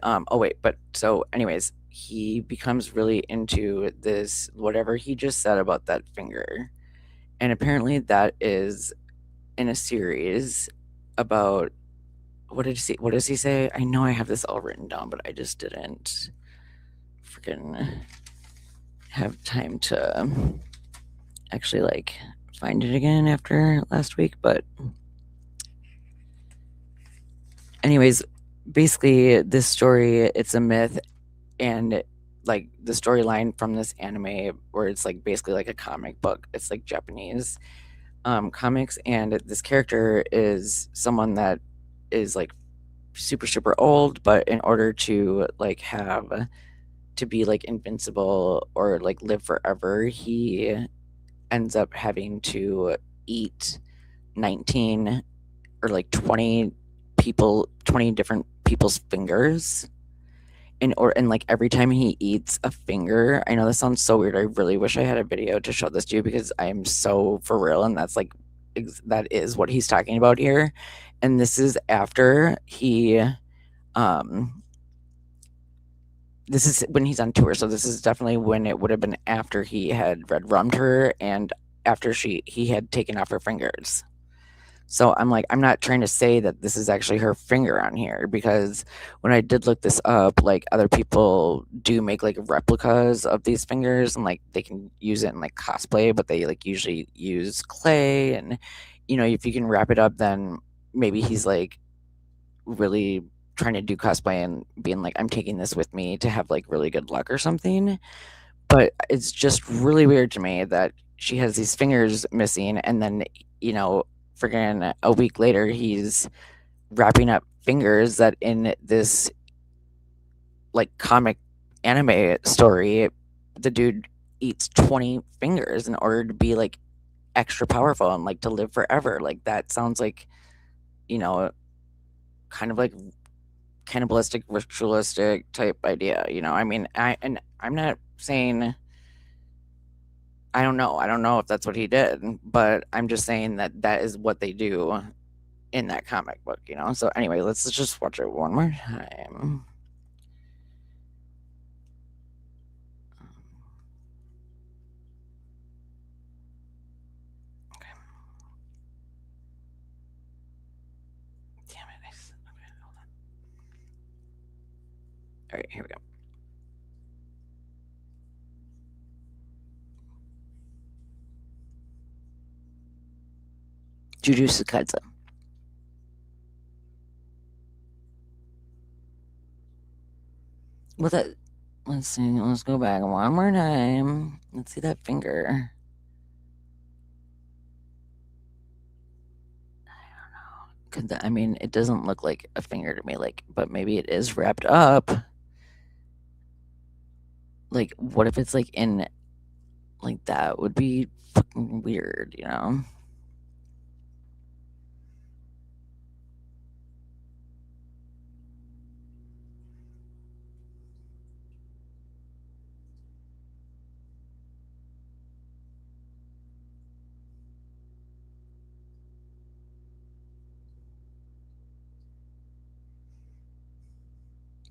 so anyways, he becomes really into this whatever he just said about that finger, and apparently that is in a series about what does he say? I know I have this all written down, but I just didn't freaking have time to actually like find it again after last week. But anyways, basically this story, it's a myth, and like the storyline from this anime where it's like basically like a comic book, it's like Japanese, comics, and this character is someone that is like super super old, but in order to like have to be like invincible or like live forever, he ends up having to eat 19 or like 20 different people's fingers. And like every time he eats a finger, I know this sounds so weird. I really wish I had a video to show this to you because I am so for real, and that's like that is what he's talking about here. And this is after he um this is when he's on tour, so this is definitely when it would have been after he had red rummed her and after he had taken off her fingers. So I'm like, I'm not trying to say that this is actually her finger on here, because when I did look this up, like other people do make like replicas of these fingers and like they can use it in like cosplay, but they like usually use clay. And if you can wrap it up, then maybe he's like really trying to do cosplay and being like, I'm taking this with me to have like really good luck or something. But it's just really weird to me that she has these fingers missing, and then friggin' a week later he's wrapping up fingers that in this like comic anime story, the dude eats 20 fingers in order to be like extra powerful and like to live forever. Like that sounds like, you know, kind of like cannibalistic ritualistic type idea. I mean, I'm not saying I don't know if that's what he did, but I'm just saying that that is what they do in that comic book. So anyway, let's just watch it one more time. Okay. Damn it. Okay, hold on. All right, here we go. Jujutsu Kaisen. With it, let's see. Let's go back one more time. Let's see that finger. I mean, it doesn't look like a finger to me, like, but maybe it is wrapped up. Like, what if it's like in, like, that would be fucking weird.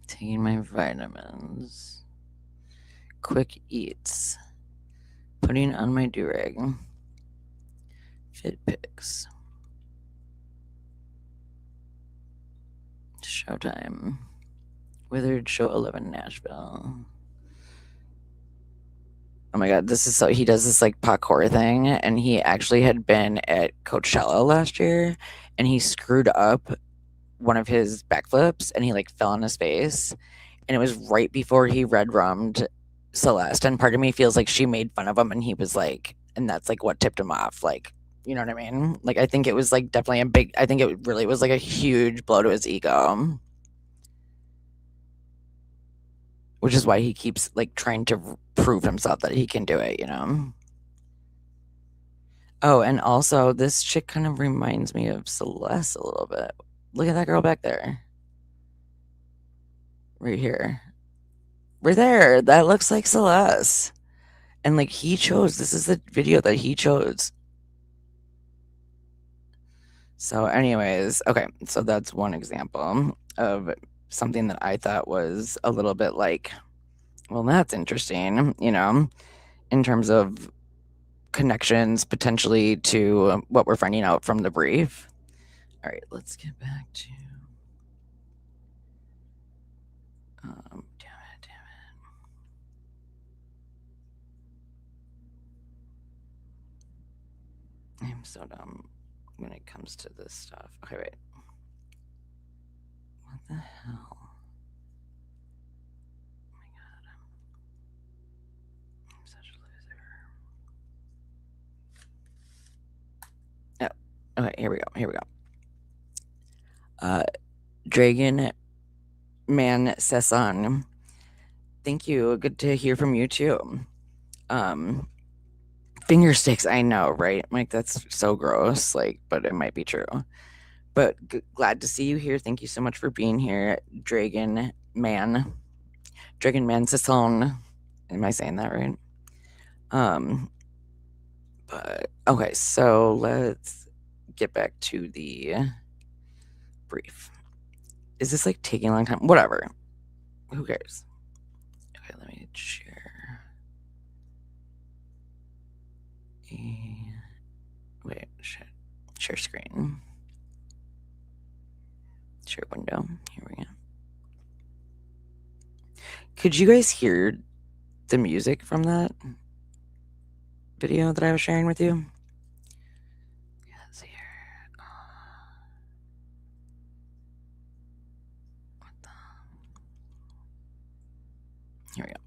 Taking my vitamins. Quick eats. Putting on my do-rag. Fit pics. Showtime. Withered Show 11 Nashville. Oh my god, this is so he does this like parkour thing, and he actually had been at Coachella last year, and he screwed up one of his backflips and he like fell on his face, and it was right before he red rummed Celeste, and part of me feels like she made fun of him and he was like, and that's like what tipped him off, like, you know what I mean? Like, I think it was like definitely I think it really was like a huge blow to his ego, which is why he keeps like trying to prove himself that he can do it. Oh, and also this chick kind of reminds me of Celeste a little bit. Look at that girl back there. Right here. Right there. That looks like Celeste. And like this is the video that he chose. So, anyways, okay, so that's one example of something that I thought was a little bit like, well, that's interesting, in terms of connections potentially to what we're finding out from the brief. All right, let's get back to. Damn it. I'm so dumb when it comes to this stuff. Okay, wait. What the hell? Oh my god. I'm such a loser. Okay, here we go. Here we go. Dragon Man Sesson. Thank you. Good to hear from you too. Finger sticks, I know, right? Like that's so gross, like, but it might be true. But glad to see you here. Thank you so much for being here, Dragon Man. Dragon Man Sasson. Am I saying that right? But okay, so let's get back to the brief. Is this like taking a long time? Whatever. Who cares? Okay, let me share. Wait, shit. Share screen. Share window. Here we go. Could you guys hear the music from that video that I was sharing with you? Yeah, let's see here. What the? Here we go.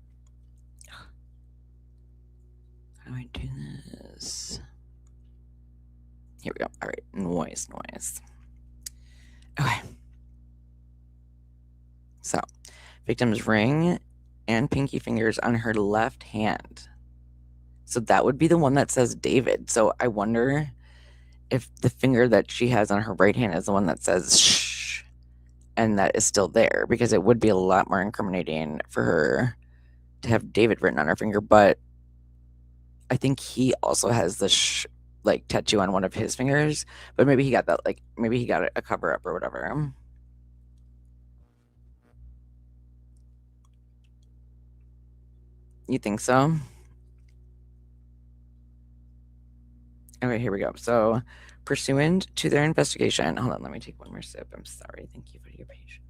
How do I do this? Here we go. All right, noise. Okay. So, victim's ring and pinky fingers on her left hand. So that would be the one that says David. So I wonder if the finger that she has on her right hand is the one that says shh, and that is still there, because it would be a lot more incriminating for her to have David written on her finger. But I think he also has the like tattoo on one of his fingers, but maybe he got that, like maybe he got a cover up or whatever. You think so? Okay, here we go. So, pursuant to their investigation, hold on, let me take one more sip. I'm sorry. Thank you for your patience.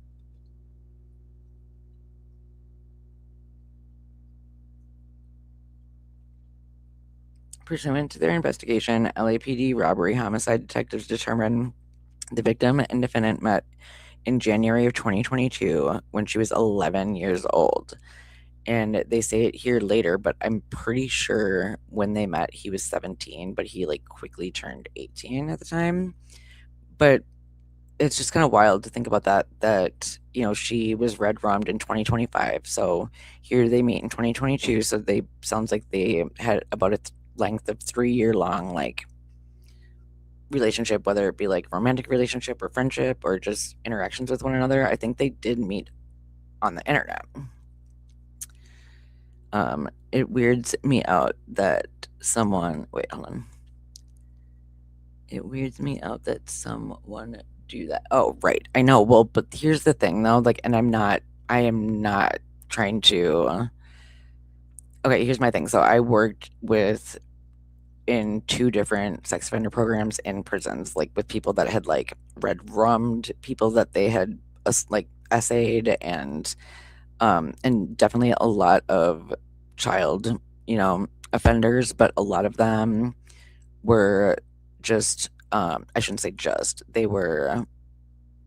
Pursuant to their investigation, LAPD robbery homicide detectives determined the victim and defendant met in January of 2022 when she was 11 years old. And they say it here later, but I'm pretty sure when they met, he was 17, but he like quickly turned 18 at the time. But it's just kind of wild to think about that, you know, she was red rummed in 2025. So here they meet in 2022. So they sounds like they had about a length of 3-year long, like, relationship, whether it be like romantic relationship or friendship or just interactions with one another. I think they did meet on the internet. It weirds me out that someone wait, hold on. It weirds me out that someone do that. Oh, right. I know. Well, but here's the thing though, like, and I am not trying to okay, here's my thing. So I worked with in 2 different sex offender programs in prisons, like with people that had like red rummed, people that they had like essayed, and definitely a lot of child, you know, offenders, but a lot of them were just I shouldn't say just, they were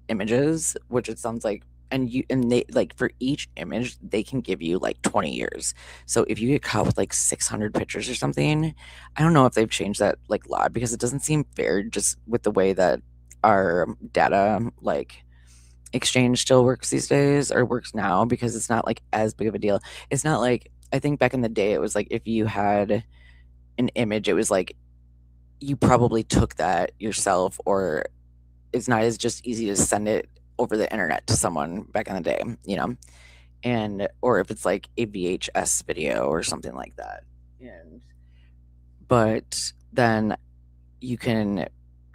images, which it sounds like, and they like for each image they can give you like 20 years. So if you get caught with like 600 pictures or something, I don't know if they've changed that like law, because it doesn't seem fair just with the way that our data like exchange still works these days, or works now, because it's not like as big of a deal. It's not like, I think back in the day it was like if you had an image, it was like you probably took that yourself, or it's not as just easy to send it over the internet to someone back in the day, you know, and or if it's like a VHS video or something like that. And but then you can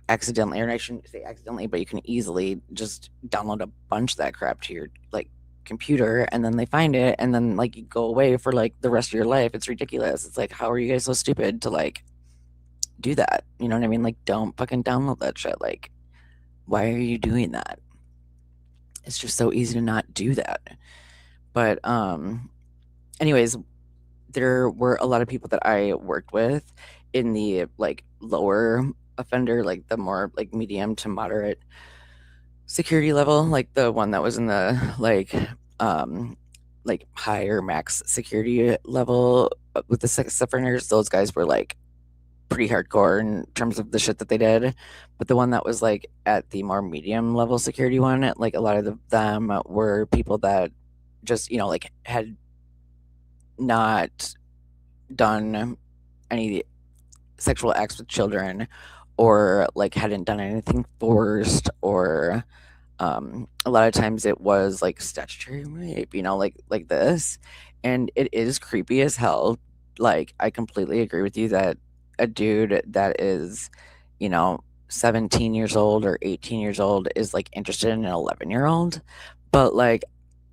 accidentally, or I shouldn't say accidentally, but you can easily just download a bunch of that crap to your like computer, and then they find it, and then like you go away for like the rest of your life. It's ridiculous. It's like, how are you guys so stupid to like do that? You know what I mean? Like, don't fucking download that shit. Like, why are you doing that? It's just so easy to not do that. But anyways, there were a lot of people that I worked with in the like lower offender, like the more like medium to moderate security level, like the one that was in the like higher max security level with the sex offenders. Those guys were like pretty hardcore in terms of the shit that they did. But the one that was like at the more medium level security one, like a lot of them were people that just, like had not done any sexual acts with children, or like hadn't done anything forced, or a lot of times it was like statutory rape, like this. And it is creepy as hell. Like, I completely agree with you that a dude that is, you know 17 years old or 18 years old is like interested in an 11-year-old. But like,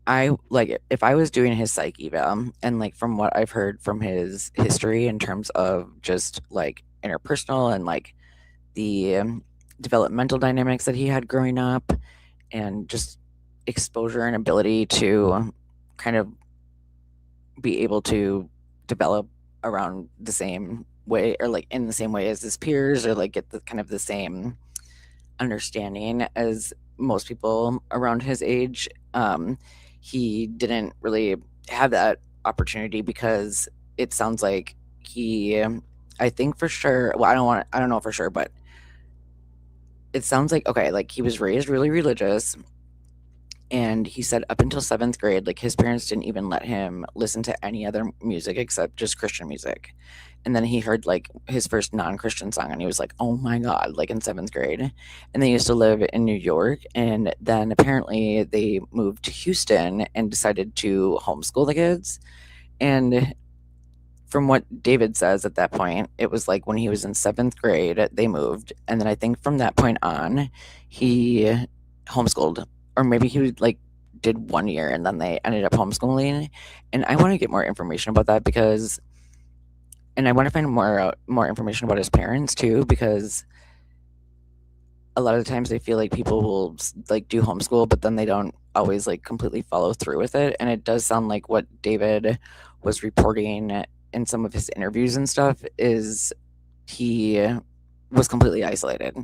I like, if I was doing his psych eval, and like from what I've heard from his history in terms of just like interpersonal and like the developmental dynamics that he had growing up, and just exposure and ability to kind of be able to develop around the same way, or like in the same way as his peers, or like get the kind of the same understanding as most people around his age. He didn't really have that opportunity, because it sounds like he, I think for sure, well, I don't know for sure, but it sounds like, okay, like he was raised really religious. And he said up until seventh grade, like his parents didn't even let him listen to any other music except just Christian music. And then he heard like his first non Christian song, and he was like, oh my God, like in seventh grade. And they used to live in New York. And then apparently they moved to Houston and decided to homeschool the kids. And from what David says at that point, it was like when he was in seventh grade, they moved. And then I think from that point on, he homeschooled, or maybe he like did 1 year and then they ended up homeschooling. And I want to get more information about that, because, and I want to find more information about his parents too, because a lot of the times I feel like people will like do homeschool, but then they don't always like completely follow through with it. And it does sound like what David was reporting in some of his interviews and stuff is he was completely isolated.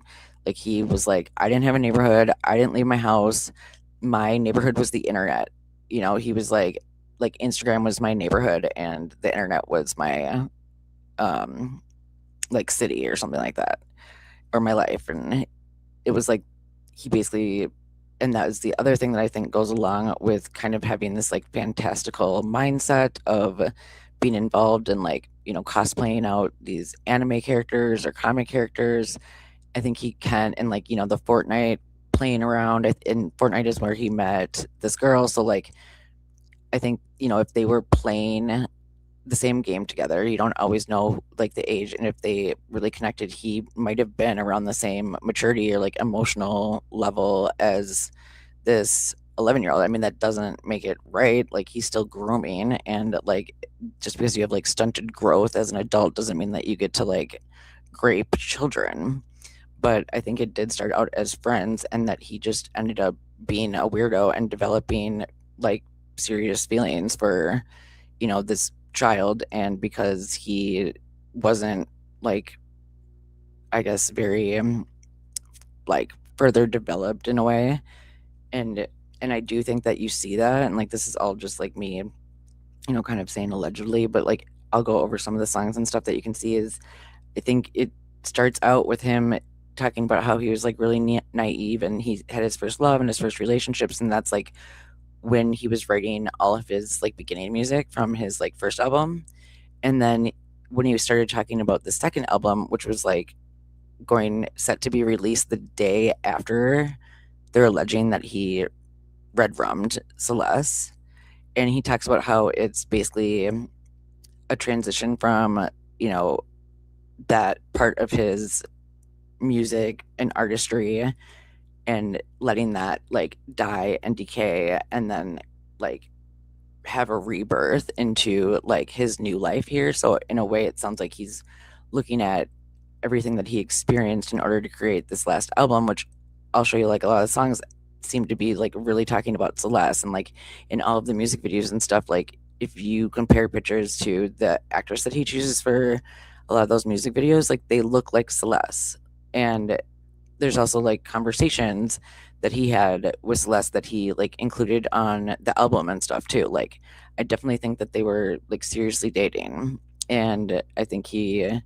Like, he was like, I didn't have a neighborhood. I didn't leave my house. My neighborhood was the internet. He was like Instagram was my neighborhood, and the internet was my like city or something like that, or my life. And it was like he basically, and that is the other thing that I think goes along with kind of having this like fantastical mindset of being involved in like, cosplaying out these anime characters or comic characters. I think he can, and like, the Fortnite playing around, and Fortnite is where he met this girl. So like, I think, if they were playing the same game together, you don't always know like the age, and if they really connected, he might have been around the same maturity or like emotional level as this 11-year-old. I mean, that doesn't make it right. Like, he's still grooming, and like, just because you have like stunted growth as an adult doesn't mean that you get to like grape children. But I think it did start out as friends, and that he just ended up being a weirdo and developing like serious feelings for, this child. And because he wasn't like, I guess, very like further developed in a way. And I do think that you see that, and like, this is all just like me, kind of saying allegedly, but like, I'll go over some of the songs and stuff that you can see is, I think it starts out with him talking about how he was like really naive, and he had his first love and his first relationships, and that's like when he was writing all of his like beginning music from his like first album. And then when he started talking about the second album, which was like going set to be released the day after they're alleging that he red rummed Celeste, and he talks about how it's basically a transition from, you know that part of his music and artistry, and letting that like die and decay, and then like have a rebirth into like his new life here. So in a way, it sounds like he's looking at everything that he experienced in order to create this last album, which I'll show you. Like, a lot of songs seem to be like really talking about Celeste, and like in all of the music videos and stuff, like if you compare pictures to the actress that he chooses for a lot of those music videos, like they look like Celeste. And there's also like conversations that he had with Celeste that he like included on the album and stuff too. Like, I definitely think that they were like seriously dating. And I think he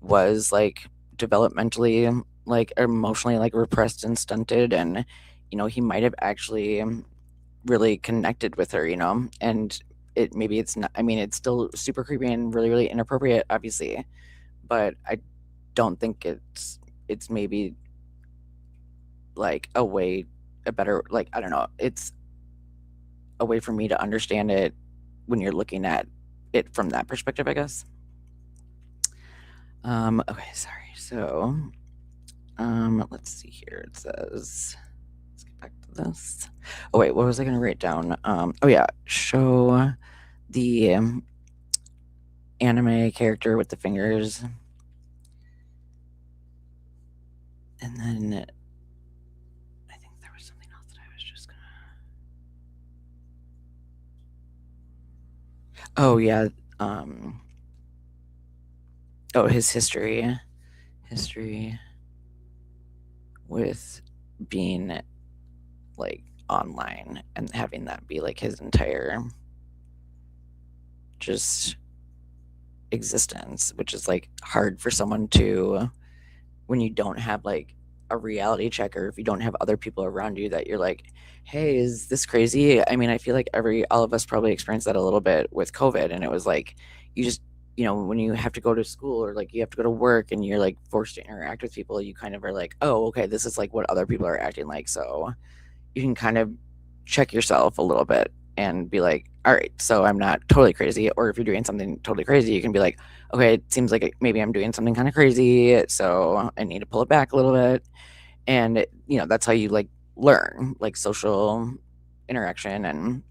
was like developmentally, like emotionally, like repressed and stunted, and he might have actually really connected with her, and maybe it's not. I mean, it's still super creepy and really, really inappropriate, obviously, but I don't think it's maybe like a better, like, I don't know, it's a way for me to understand it when you're looking at it from that perspective, I guess. Okay, sorry. So, let's see here. It says, let's get back to this. Oh wait, what was I gonna write down? Oh yeah, show the anime character with the fingers, and then I think there was something else that I was just gonna. Oh yeah, um, oh, his history with being like online and having that be like his entire just existence, which is like hard for someone to, when you don't have like a reality check, or if you don't have other people around you that you're like, hey, is this crazy? I mean, I feel like all of us probably experienced that a little bit with COVID, and it was like you just, when you have to go to school or like you have to go to work and you're like forced to interact with people, you kind of are like, oh, okay, this is like what other people are acting like. So you can kind of check yourself a little bit and be like, all right, so I'm not totally crazy. Or if you're doing something totally crazy, you can be like, okay, it seems like maybe I'm doing something kind of crazy, so I need to pull it back a little bit. And that's how you like learn, like social interaction and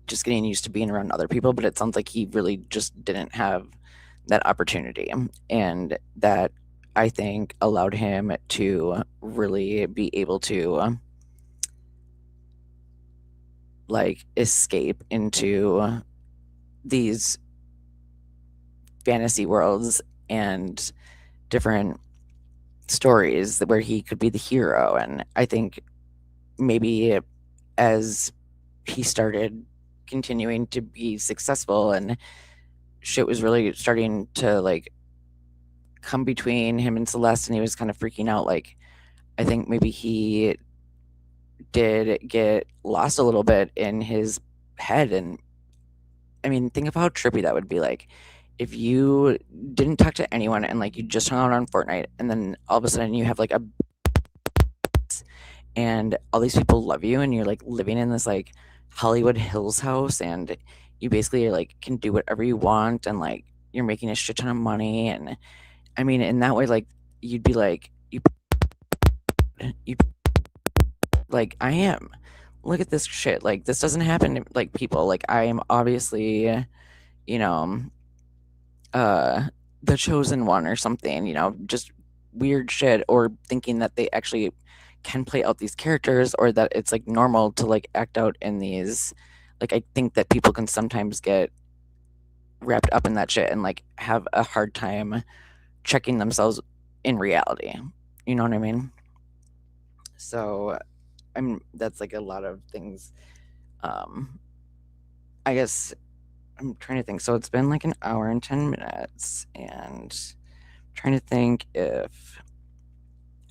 just getting used to being around other people. But it sounds like he really just didn't have that opportunity, and that, I think, allowed him to really be able to like escape into these fantasy worlds and different stories where he could be the hero. And I think maybe as he started continuing to be successful and shit was really starting to like come between him and Celeste, and he was kind of freaking out, like, I think maybe he did get lost a little bit in his head. And I mean, think of how trippy that would be. Like, if you didn't talk to anyone and like you just hung out on Fortnite, and then all of a sudden you have like a, and all these people love you, and you're like living in this like Hollywood Hills house, and you basically are, like, can do whatever you want, and like you're making a shit ton of money. And I mean, in that way, like, you'd be like, you like, I am. Look at this shit. Like, this doesn't happen to like people. Like, I am obviously, you know, uh the chosen one or something, just weird shit, or thinking that they actually can play out these characters, or that it's like normal to like act out in these, like, I think that people can sometimes get wrapped up in that shit and like have a hard time checking themselves in reality. You know what I mean? So that's like a lot of things. um I guess I'm trying to think. So it's been like an hour and 10 minutes, and trying to think if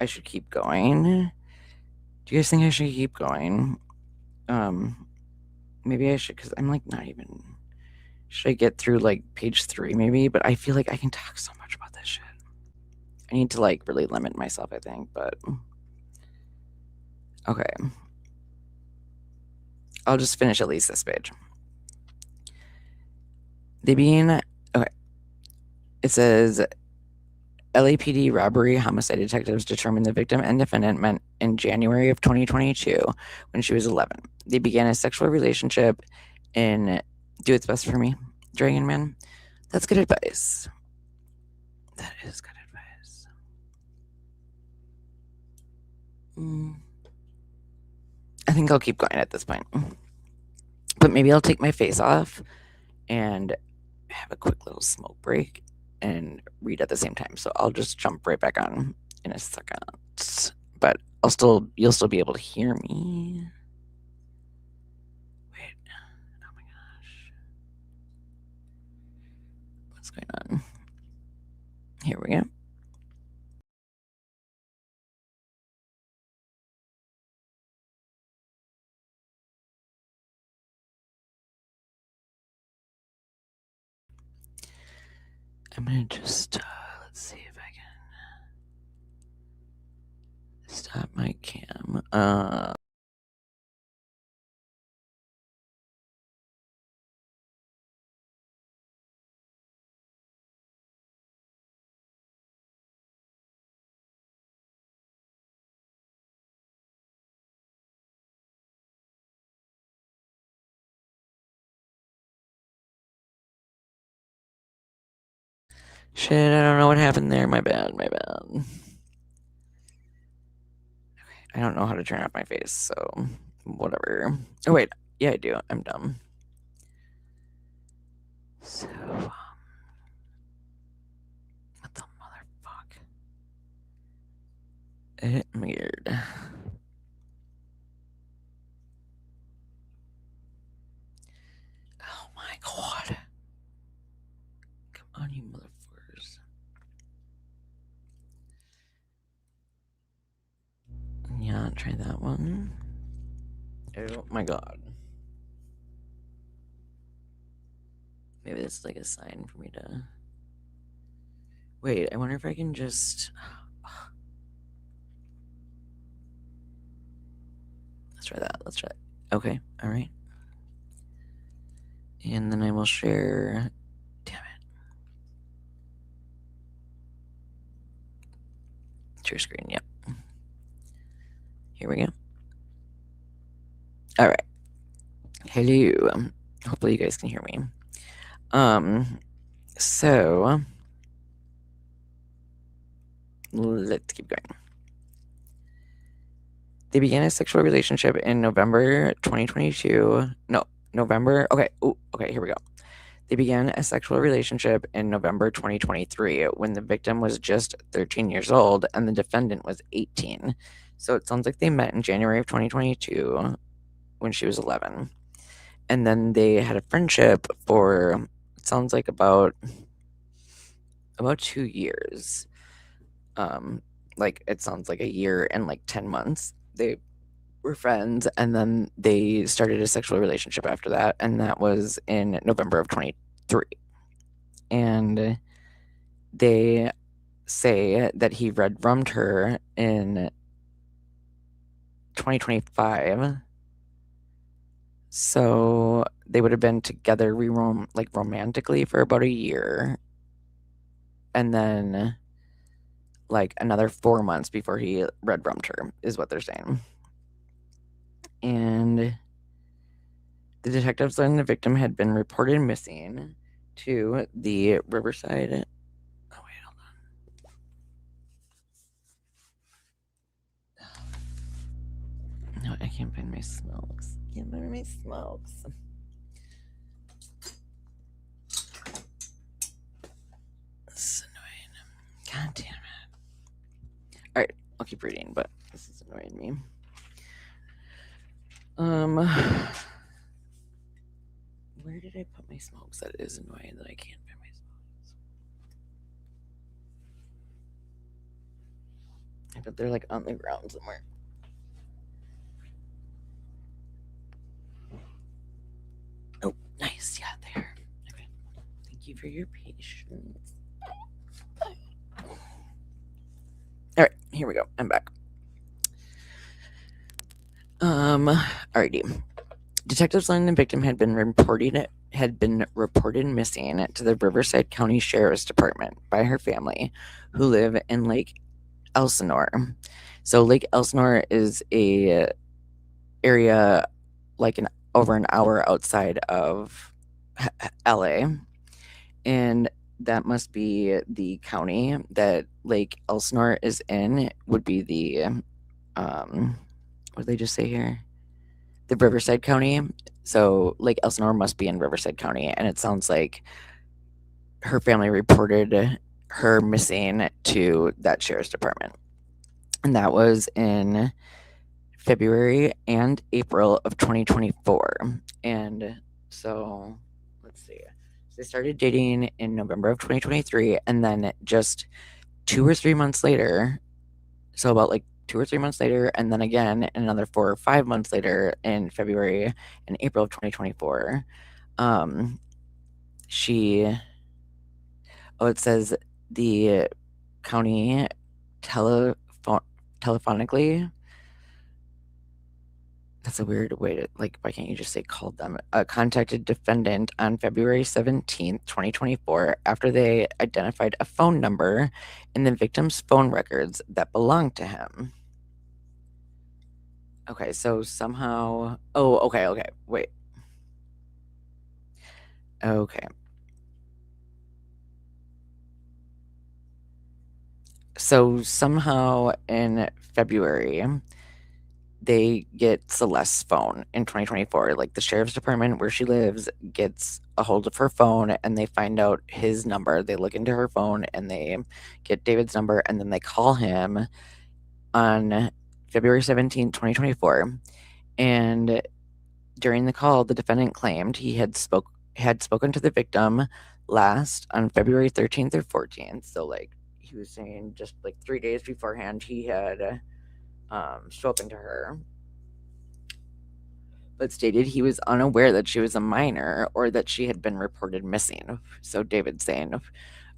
I should keep going. Do you guys think I should keep going? Um, Maybe I should, because I'm like not even. Should I get through like page 3 maybe? But I feel like I can talk so much about this shit. I need to like really limit myself, I think. But okay, I'll just finish at least this page. They being okay. It says LAPD robbery homicide detectives determined the victim and defendant met in January of 2022 when she was 11. They began a sexual relationship in Do Its Best for Me, Dragon Man. That's good advice. That is good advice. I think I'll keep going at this point. But maybe I'll take my face off and have a quick little smoke break and read at the same time. So I'll just jump right back on in a second. But you'll still be able to hear me. Wait. Oh my gosh. What's going on? Here we go. I'm gonna just let's see if I can stop my cam. Shit, I don't know what happened there. My bad, my bad. Okay, I don't know how to turn off my face, so whatever. Oh wait, yeah I do. I'm dumb. So, what the motherfuck? Weird. Oh my god. Come on, you motherfuckers. Yeah, try that one. Oh my god. Maybe this is like a sign for me to. Wait, I wonder if I can just. Let's try that. Let's try that. Okay, alright. And then I will share. Damn it. Share screen, yep. Here we go. Alright. Hello. Hopefully you guys can hear me. So let's keep going. They began a sexual relationship in November 2022. No, November. Okay. Ooh, okay, here we go. They began a sexual relationship in November 2023 when the victim was just 13 years old and the defendant was 18. So it sounds like they met in January of 2022 when she was 11. And then they had a friendship for, it sounds like about 2 years. Like it sounds like a year and like 10 months. They were friends and then they started a sexual relationship after that, and that was in November of 23. And they say that he red rummed her in 2025. So they would have been together like romantically for about a year, and then like another 4 months before he red rummed her is what they're saying. And the detectives learned the victim had been reported missing to the Riverside. Oh, wait, hold on. No, I can't find my smokes. Can't find my smokes. This is annoying. God damn it. Alright, I'll keep reading, but this is annoying me. Where did I put my smokes? That is annoying that I can't find my smokes. I bet they're like on the ground somewhere. Oh, nice. Yeah, there. Okay. Thank you for your patience. All right, here we go. I'm back. Alrighty. Detectives learned the victim had been reported missing to the Riverside County Sheriff's Department by her family, who live in Lake Elsinore. So Lake Elsinore is a area like over an hour outside of LA, and that must be the county that Lake Elsinore is in. Would be the what did they just say here? The Riverside County. So Lake Elsinore must be in Riverside County, and it sounds like her family reported her missing to that sheriff's department, and that was in February and April of 2024. And so let's see. they started dating in November of 2023, and then just 2 or 3 months later, so about like 2 or 3 months later, and then again another 4 or 5 months later in February and April of 2024, she it says the county telephonically, that's a weird way to, like, why can't you just say called them? Contacted defendant on February 17th, 2024, after they identified a phone number in the victim's phone records that belonged to him. Okay, so somehow, okay, wait. Okay. So somehow in February, they get Celeste's phone in 2024. Like, the sheriff's department where she lives gets a hold of her phone, and they find out his number. They look into her phone and they get David's number, and then they call him on February 17th, 2024. And during the call, the defendant claimed he had spoken to the victim last on February 13th or 14th. So, like, he was saying just like 3 days beforehand he had spoken to her, but stated he was unaware that she was a minor or that she had been reported missing. So David saying,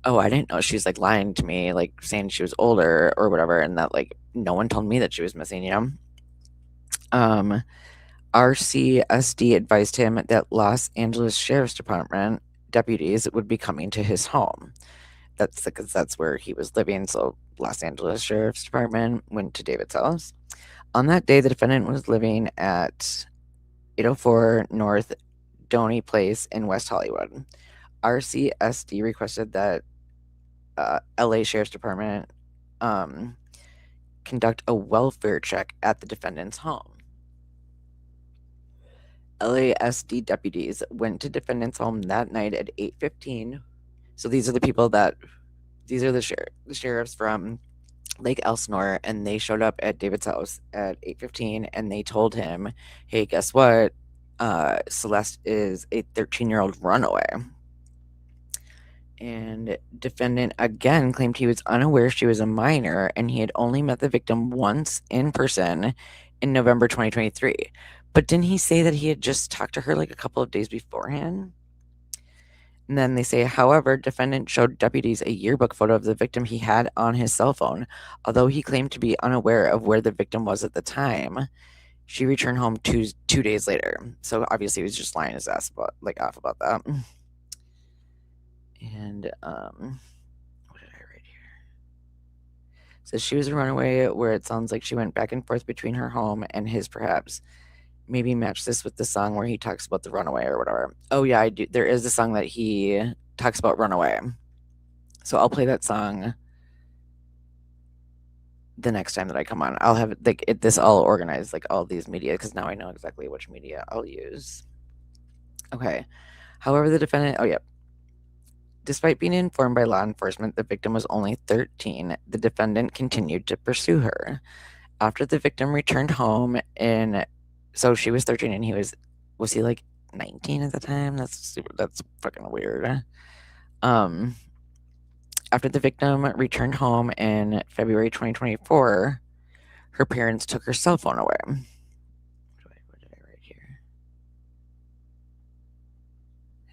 "Oh, I didn't know." She's like lying to me, like saying she was older or whatever, and that, like, no one told me that she was missing, you know? RCSD advised him that Los Angeles Sheriff's Department deputies would be coming to his home. That's because that's where he was living. So Los Angeles Sheriff's Department went to David's house. On that day, the defendant was living at 804 North Doney Place in West Hollywood. RCSD requested that LA Sheriff's Department conduct a welfare check at the defendant's home. LASD deputies went to defendant's home that night at 8:15. So these are the people that, these are the sheriffs from Lake Elsinore, and they showed up at David's house at 8:15, and they told him, "Hey, guess what? Celeste is a 13-year-old runaway." And defendant again claimed he was unaware she was a minor, and he had only met the victim once in person in November 2023. But didn't he say that he had just talked to her like a couple of days beforehand? And then they say, however, defendant showed deputies a yearbook photo of the victim he had on his cell phone. Although he claimed to be unaware of where the victim was at the time, she returned home two days later. So obviously he was just lying his ass off about that. And what did I write here? It says she was a runaway, where it sounds like she went back and forth between her home and his, perhaps. Maybe match this with the song where he talks about the runaway or whatever. Oh yeah, I do. There is a song that he talks about runaway. So I'll play that song the next time that I come on. I'll have this all organized, like all these media, because now I know exactly which media I'll use. Okay. However, the defendant, despite being informed by law enforcement the victim was only 13, the defendant continued to pursue her. After the victim returned home so she was 13 and was he like 19 at the time? That's fucking weird. After the victim returned home in February 2024, her parents took her cell phone away. What did I write here?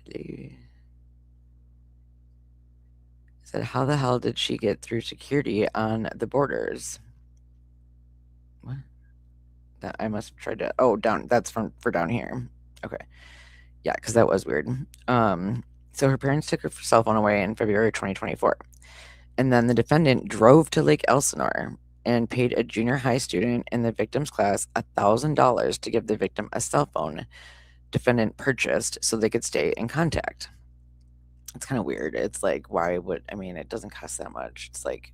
Hello. Said, how the hell did she get through security on the borders? What? That I must have tried to. Oh, down. That's for down here. Okay. Yeah, because that was weird. So her parents took her cell phone away in February 2024. And then the defendant drove to Lake Elsinore and paid a junior high student in the victim's class $1,000 to give the victim a cell phone defendant purchased so they could stay in contact. It's kind of weird. It's like, it doesn't cost that much. It's like,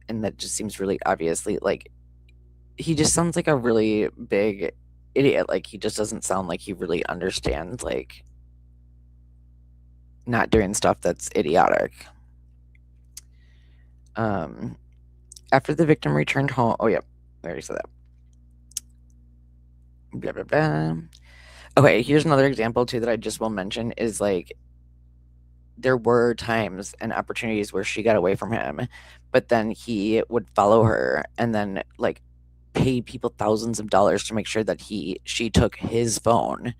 and that just seems really obviously, like, he just sounds like a really big idiot. Like, he just doesn't sound like he really understands, like, not doing stuff that's idiotic. After the victim returned home, I already said that. Blah, blah, blah. Okay, here's another example too that I just will mention is, like, there were times and opportunities where she got away from him, but then he would follow her and then like pay people thousands of dollars to make sure that she took his phone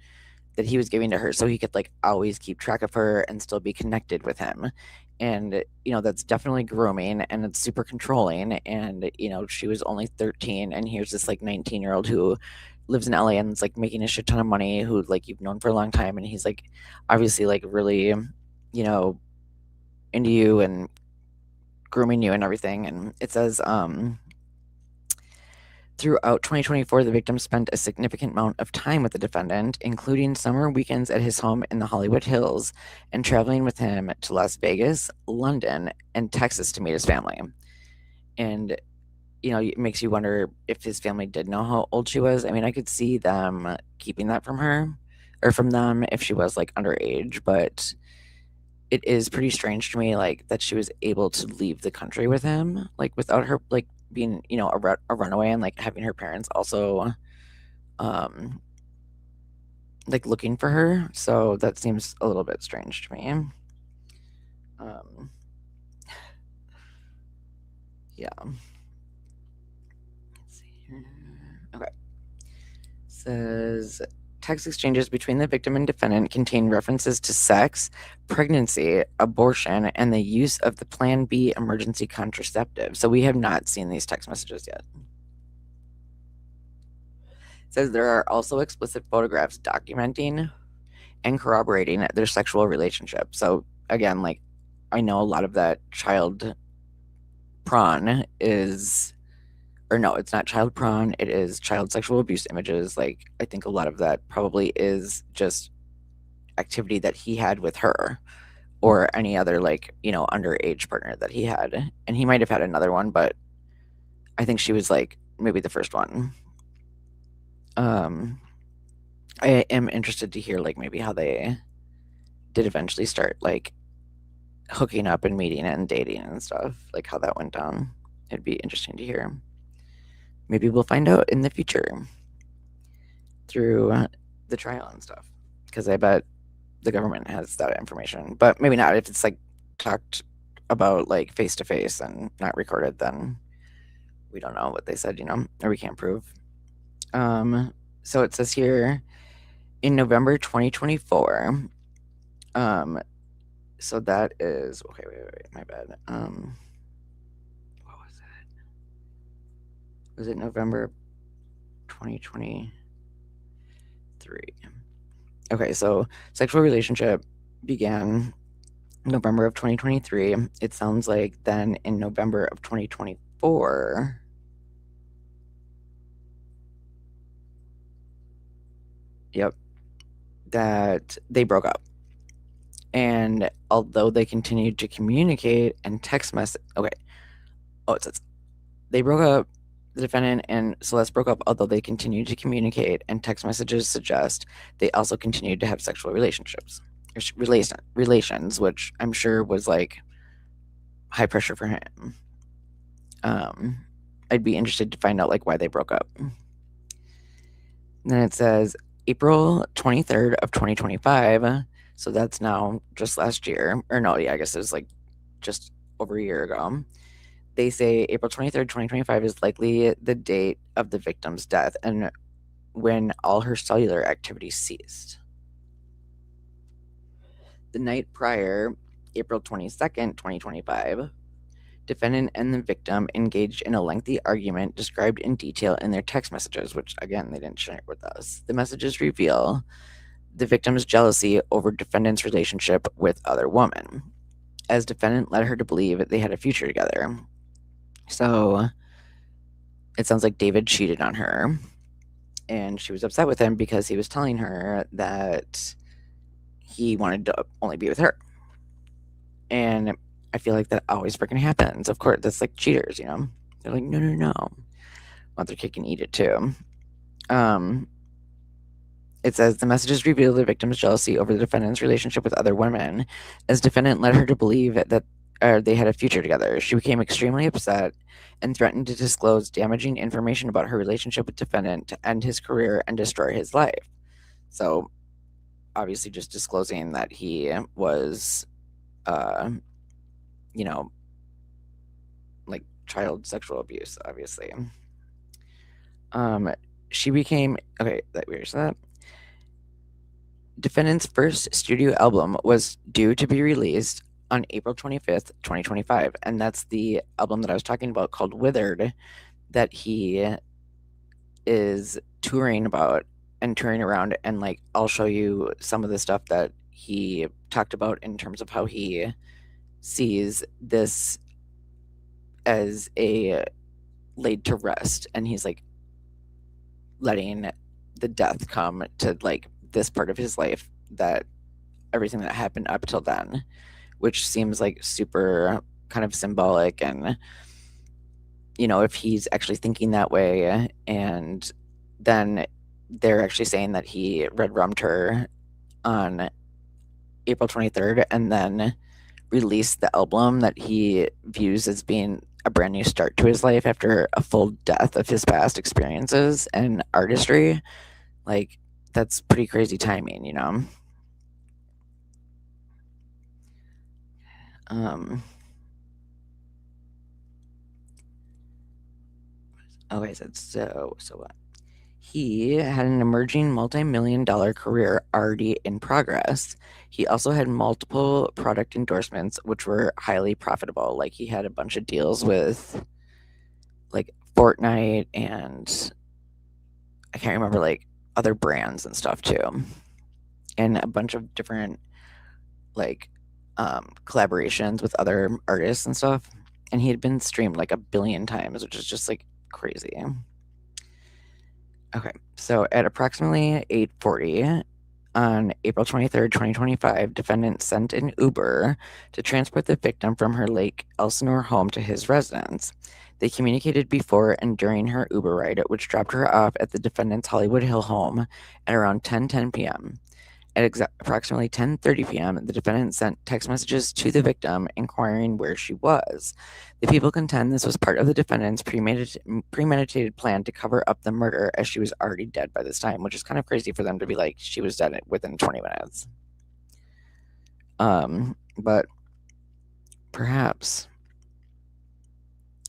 that he was giving to her so he could like always keep track of her and still be connected with him. And that's definitely grooming, and it's super controlling. And she was only 13, and here's this like 19-year-old who lives in LA and is like making a shit ton of money, who like you've known for a long time, and he's like obviously like really into you and grooming you and everything. And it says throughout 2024, the victim spent a significant amount of time with the defendant, including summer weekends at his home in the Hollywood Hills and traveling with him to Las Vegas, London, and Texas to meet his family. And, it makes you wonder if his family did know how old she was. I mean, I could see them keeping that from her or from them if she was like underage, but it is pretty strange to me, like, that she was able to leave the country with him, like, without her, like, being, a runaway, and like having her parents also, like, looking for her. So that seems a little bit strange to me. Yeah. Let's see here. Okay. Says text exchanges between the victim and defendant contain references to sex, pregnancy, abortion, and the use of the Plan B emergency contraceptive. So we have not seen these text messages yet. It says there are also explicit photographs documenting and corroborating their sexual relationship. So again, like, I know a lot of that child prawn is, or no, it's not child prawn, it is child sexual abuse images. Like, I think a lot of that probably is just activity that he had with her or any other, like, underage partner that he had. And he might have had another one, but I think she was like maybe the first one. I am interested to hear like maybe how they did eventually start like hooking up and meeting and dating and stuff, like how that went down. It'd be interesting to hear. Maybe we'll find out in the future through the trial and stuff, because I bet the government has that information, but maybe not. If it's like talked about like face to face and not recorded, then we don't know what they said, or we can't prove. So it says here in November 2024. So that is okay. Wait, my bad. What was it? Was it November 2023? Okay, so sexual relationship began November of 2023. It sounds like then in November of 2024, yep, that they broke up. And although they continued to communicate and text message, okay. Oh, it says they broke up. The defendant and Celeste broke up, although they continued to communicate, and text messages suggest they also continued to have sexual relationships, relations, which I'm sure was like high pressure for him. I'd be interested to find out like why they broke up. And then it says April 23rd of 2025. So that's now just last year, or no, yeah, I guess it was like just over a year ago. They say April 23rd, 2025 is likely the date of the victim's death and when all her cellular activity ceased. The night prior, April 22nd, 2025, defendant and the victim engaged in a lengthy argument described in detail in their text messages, which again, they didn't share with us. The messages reveal the victim's jealousy over defendant's relationship with other women, as defendant led her to believe they had a future together. So it sounds like David cheated on her, and she was upset with him because he was telling her that he wanted to only be with her. And I feel like that always freaking happens. Of course, that's like cheaters, They're like, no. Want their cake and eat it too. It says the messages reveal the victim's jealousy over the defendant's relationship with other women, as defendant led her to believe that they had a future together. She became extremely upset and threatened to disclose damaging information about her relationship with defendant to end his career and destroy his life. So obviously just disclosing that he was you know, like child sexual abuse, obviously. She became okay. That weird. So that defendant's first studio album was due to be released on April 25th, 2025, and that's the album that I was talking about called Withered that he is touring about and touring around, and like I'll show you some of the stuff that he talked about in terms of how he sees this as a laid to rest, and he's like letting the death come to like this part of his life, that everything that happened up till then, which seems like super kind of symbolic. And if he's actually thinking that way, and then they're actually saying that he red rummed her on April 23rd and then released the album that he views as being a brand new start to his life after a full death of his past experiences and artistry. Like, that's pretty crazy timing. Um, okay, so what? He had an emerging multi-million-dollar career already in progress. He also had multiple product endorsements, which were highly profitable. Like, he had a bunch of deals with like Fortnite and I can't remember like other brands and stuff too, and a bunch of different like collaborations with other artists and stuff. And he had been streamed like a billion times, which is just like crazy. Okay, so at approximately 8:40 on April 23rd, 2025, defendant sent an Uber to transport the victim from her Lake Elsinore home to his residence. They communicated before and during her Uber ride, which dropped her off at the defendant's Hollywood Hill home at around 10:10 p.m. At approximately 10:30 p.m., the defendant sent text messages to the victim inquiring where she was. The people contend this was part of the defendant's premeditated plan to cover up the murder, as she was already dead by this time, which is kind of crazy for them to be like, she was dead within 20 minutes. But perhaps.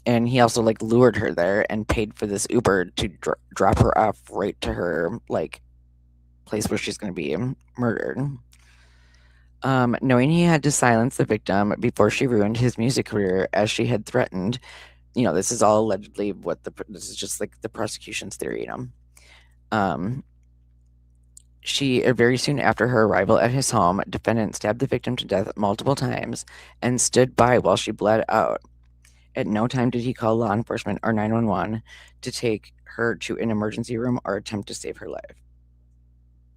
And he also like lured her there and paid for this Uber to drop her off right to her like place where she's going to be murdered. Knowing he had to silence the victim before she ruined his music career as she had threatened, this is all allegedly this is just like the prosecution's theory. She very soon after her arrival at his home, defendant stabbed the victim to death multiple times and stood by while she bled out. At no time did he call law enforcement or 911 to take her to an emergency room or attempt to save her life.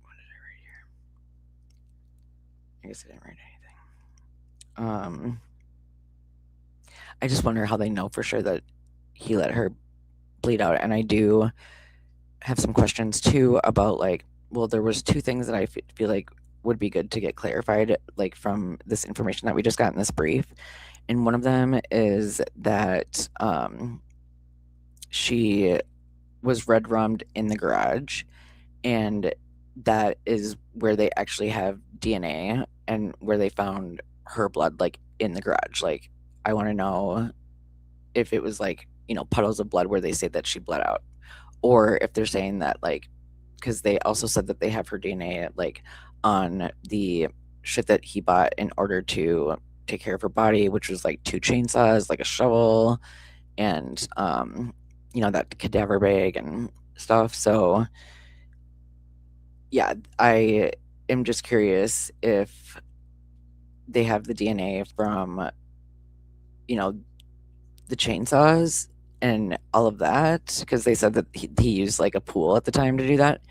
What did I write here? I guess I didn't write anything. I just wonder how they know for sure that he let her bleed out. And I do have some questions too about like, well, there was two things that I feel like would be good to get clarified, like from this information that we just got in this brief. And one of them is that she was red rummed in the garage, and that is where they actually have DNA and where they found her blood, like in the garage. Like, I want to know if it was like, puddles of blood where they say that she bled out, or if they're saying that like, because they also said that they have her DNA like on the shit that he bought in order to take care of her body, which was like two chainsaws, like a shovel, and that cadaver bag and stuff. So yeah, I am just curious if they have the DNA from the chainsaws and all of that, because they said that he used like a pool at the time to do that,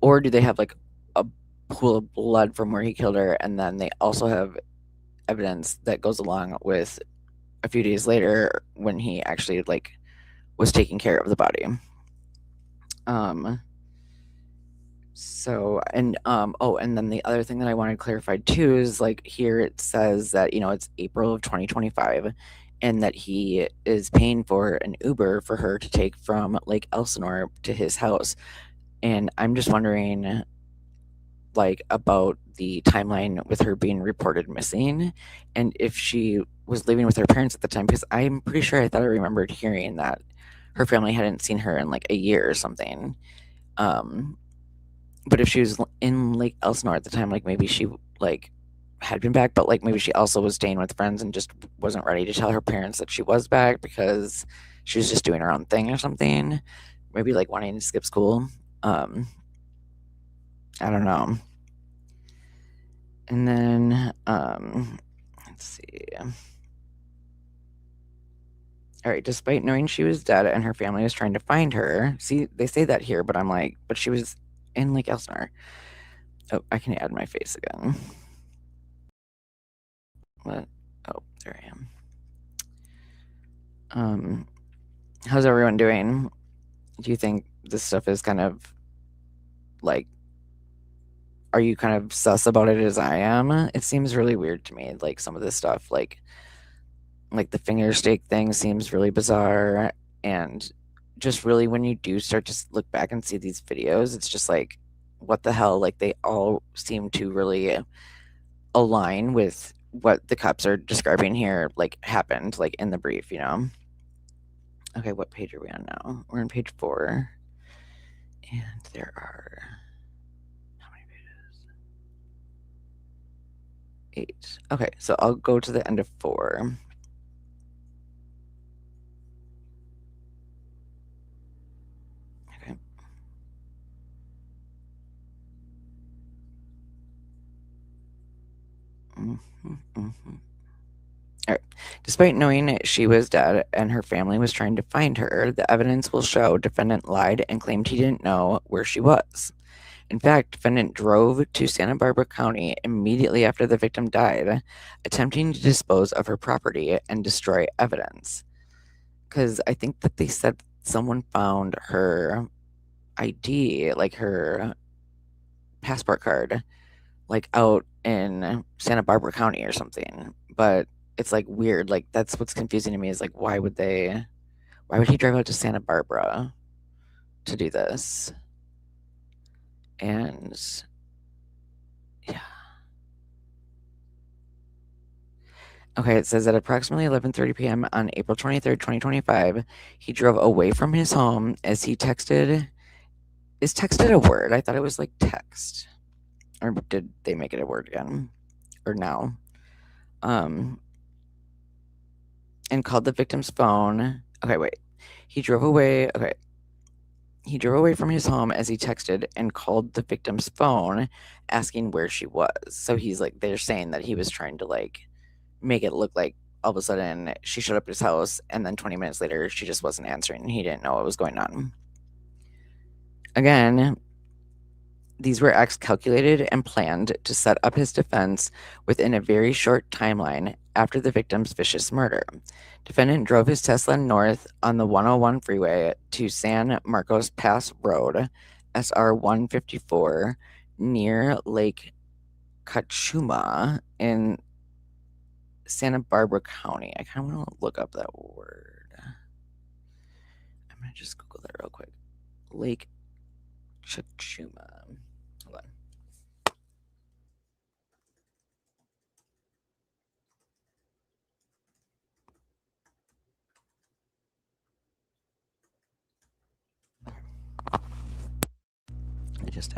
or do they have like a pool of blood from where he killed her, and then they also have evidence that goes along with a few days later when he actually like was taking care of the body. And then the other thing that I wanted clarified too is like here it says that it's April of 2025 and that he is paying for an Uber for her to take from Lake Elsinore to his house. And I'm just wondering like about the timeline with her being reported missing and if she was living with her parents at the time, because I'm pretty sure I thought I remembered hearing that her family hadn't seen her in like a year or something. Um, but if she was in Lake Elsinore at the time, like maybe she like had been back, but like maybe she also was staying with friends and just wasn't ready to tell her parents that she was back because she was just doing her own thing or something. Maybe like wanting to skip school. Um, I don't know. And then let's see. All right, despite knowing she was dead and her family was trying to find her. See, they say that here, but I'm like, but she was in Lake Elsinore. Oh, I can add my face again. What? Oh, there I am. How's everyone doing? Do you think this stuff is kind of like, are you kind of sus about it as I am? It seems really weird to me, like some of this stuff, like the finger steak thing seems really bizarre, and just really when you do start to look back and see these videos, it's just like, what the hell? Like they all seem to really align with what the cops are describing here, like happened, like in the brief, you know? Okay, what page are we on now? We're on page 4. And there are how many pages? 8. Okay, so I'll go to the end of 4. Okay. All right. Despite knowing she was dead and her family was trying to find her, the evidence will show defendant lied and claimed he didn't know where she was. In fact, defendant drove to Santa Barbara County immediately after the victim died, attempting to dispose of her property and destroy evidence. Because I think that they said someone found her ID, like her passport card, like out in Santa Barbara County or something. But it's like weird. Like that's what's confusing to me is like why would he drive out to Santa Barbara to do this? And yeah. Okay, it says at approximately 11:30 p.m. on April 23rd, 2025, he drove away from his home as he texted. Is texted a word? I thought it was like text. Or did they make it a word again? Or no? Um, and called the victim's phone. Okay, wait. He drove away. Okay. He drove away from his home as he texted and called the victim's phone asking where she was. So he's like, they're saying that he was trying to like make it look like all of a sudden she showed up at his house and then 20 minutes later she just wasn't answering and he didn't know what was going on. Again, these were acts calculated and planned to set up his defense within a very short timeline after the victim's vicious murder. Defendant drove his Tesla north on the 101 freeway to San Marcos Pass Road, SR 154, near Lake Cachuma in Santa Barbara County. I kind of want to look up that word. I'm going to just Google that real quick. Lake Cachuma. Hold on. I just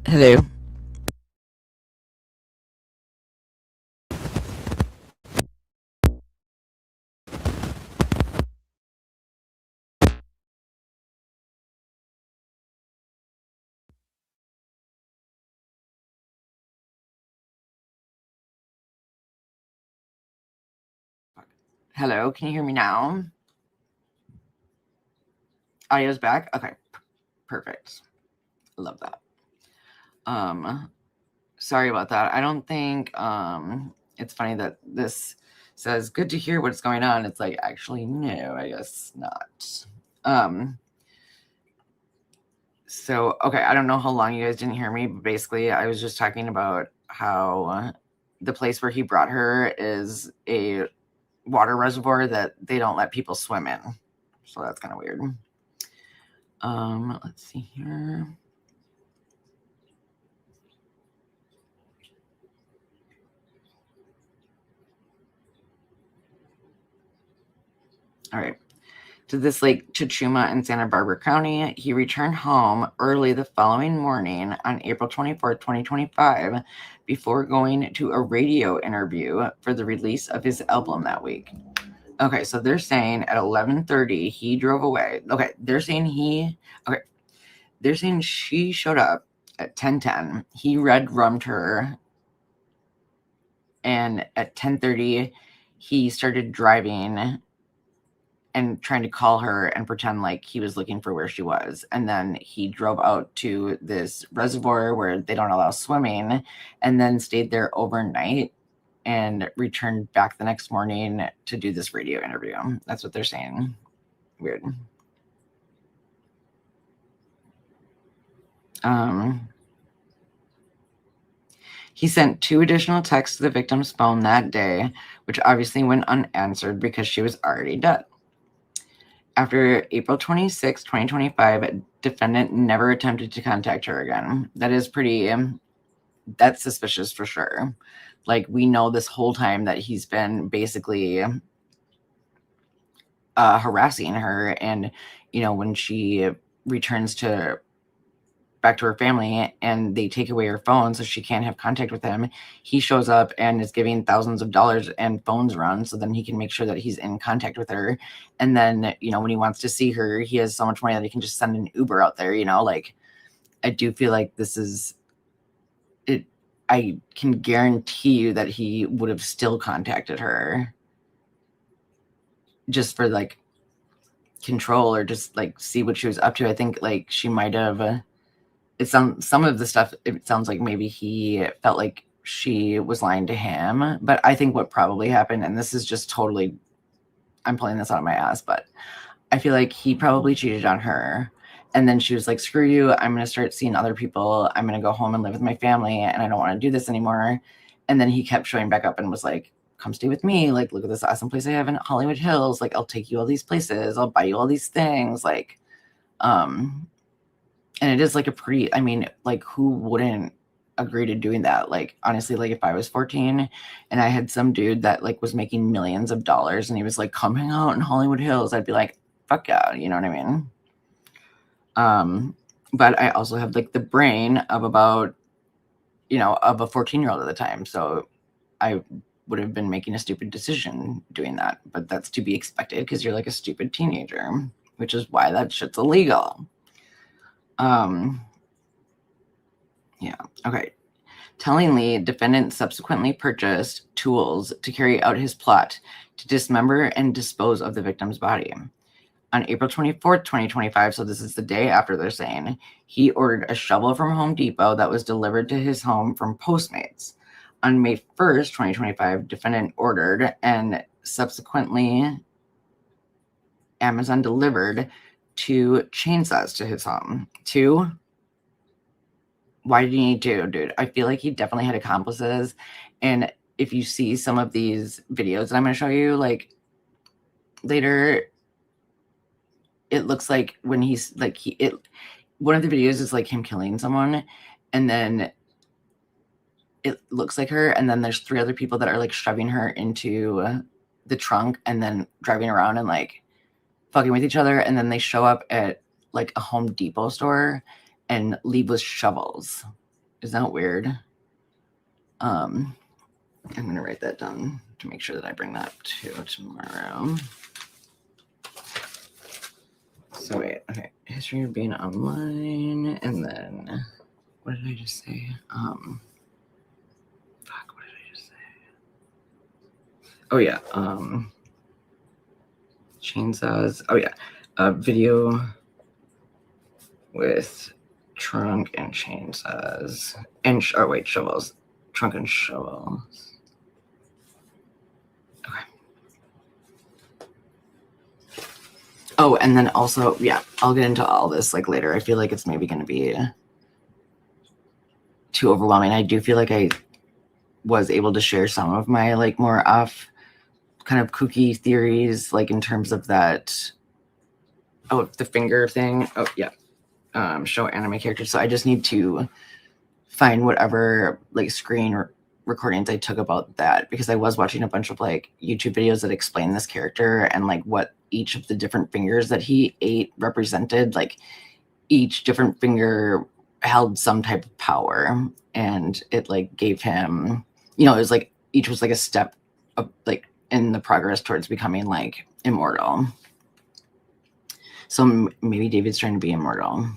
Hello. Hello, can you hear me now? Audio's back? Okay, perfect. Love that. Sorry about that. I don't think it's funny that this says good to hear what's going on. It's like, actually, no, I guess not. So, okay, I don't know how long you guys didn't hear me, but basically I was just talking about how the place where he brought her is a water reservoir that they don't let people swim in. So that's kind of weird. Let's see here. All right. To this Lake Chichuma in Santa Barbara County, he returned home early the following morning on April 24th, 2025, before going to a radio interview for the release of his album that week. Okay, so they're saying at 11:30 he drove away. Okay, they're saying she showed up at 10:10. He red rummed her, and at 10:30 he started driving and trying to call her and pretend like he was looking for where she was. And then he drove out to this reservoir where they don't allow swimming, and then stayed there overnight and returned back the next morning to do this radio interview. That's what they're saying. Weird. He sent 2 additional texts to the victim's phone that day, which obviously went unanswered because she was already dead. After April 26, 2025, defendant never attempted to contact her again. That is pretty, that's suspicious for sure. Like, we know this whole time that he's been basically harassing her. And, you know, when she returns back to her family and they take away her phone so she can't have contact with him, he shows up and is giving thousands of dollars and phones run so then he can make sure that he's in contact with her. And then, you know, when he wants to see her, he has so much money that he can just send an Uber out there, you know. Like, I do feel like this is it. I can guarantee you that he would have still contacted her just for like control, or just like see what she was up to. I think like she might have some of the stuff, it sounds like maybe he felt like she was lying to him. But I think what probably happened, and this is just totally, I'm pulling this out of my ass, but I feel like he probably cheated on her. And then she was like, screw you, I'm going to start seeing other people. I'm going to go home and live with my family, and I don't want to do this anymore. And then he kept showing back up and was like, come stay with me. Like, look at this awesome place I have in Hollywood Hills. Like, I'll take you all these places. I'll buy you all these things. Like, and it is like a pretty, I mean, like, who wouldn't agree to doing that? Like, honestly, like if I was 14 and I had some dude that like was making millions of dollars and he was like coming out in Hollywood Hills, I'd be like, fuck yeah, you know what I mean? But I also have like the brain of about, you know, of a 14-year-old at the time. So I would have been making a stupid decision doing that, but that's to be expected because you're like a stupid teenager, which is why that shit's illegal. Yeah. Okay. Tellingly, defendant subsequently purchased tools to carry out his plot to dismember and dispose of the victim's body. On April 24th, 2025, so this is the day after they're saying, he ordered a shovel from Home Depot that was delivered to his home from Postmates. On May 1st, 2025, defendant ordered and subsequently Amazon delivered 2 chainsaws to his home. 2? Why did he need to, dude? I feel like he definitely had accomplices. And if you see some of these videos that I'm going to show you, like later, it looks like when he's like, one of the videos is like him killing someone, and then it looks like her, and then there's 3 other people that are like shoving her into the trunk and then driving around and like fucking with each other. And then they show up at like a Home Depot store and leave with shovels. Is that weird? I'm going to write that down to make sure that I bring that to tomorrow. So wait, okay. History of being online, and then what did I just say? Fuck, what did I just say? Oh yeah, chainsaws. Oh yeah, video with trunk and chainsaws and shovels. Trunk and shovels. Okay. Oh, and then also, yeah, I'll get into all this like later. I feel like it's maybe going to be too overwhelming. I do feel like I was able to share some of my like more off kind of kooky theories, like in terms of that. Oh, the finger thing. Oh yeah. Show anime characters. So I just need to find whatever like screen recordings I took about that, because I was watching a bunch of like YouTube videos that explain this character and like what each of the different fingers that he ate represented. Like each different finger held some type of power, and it like gave him, it was like each was like a step of like in the progress towards becoming like immortal. So maybe David's trying to be immortal.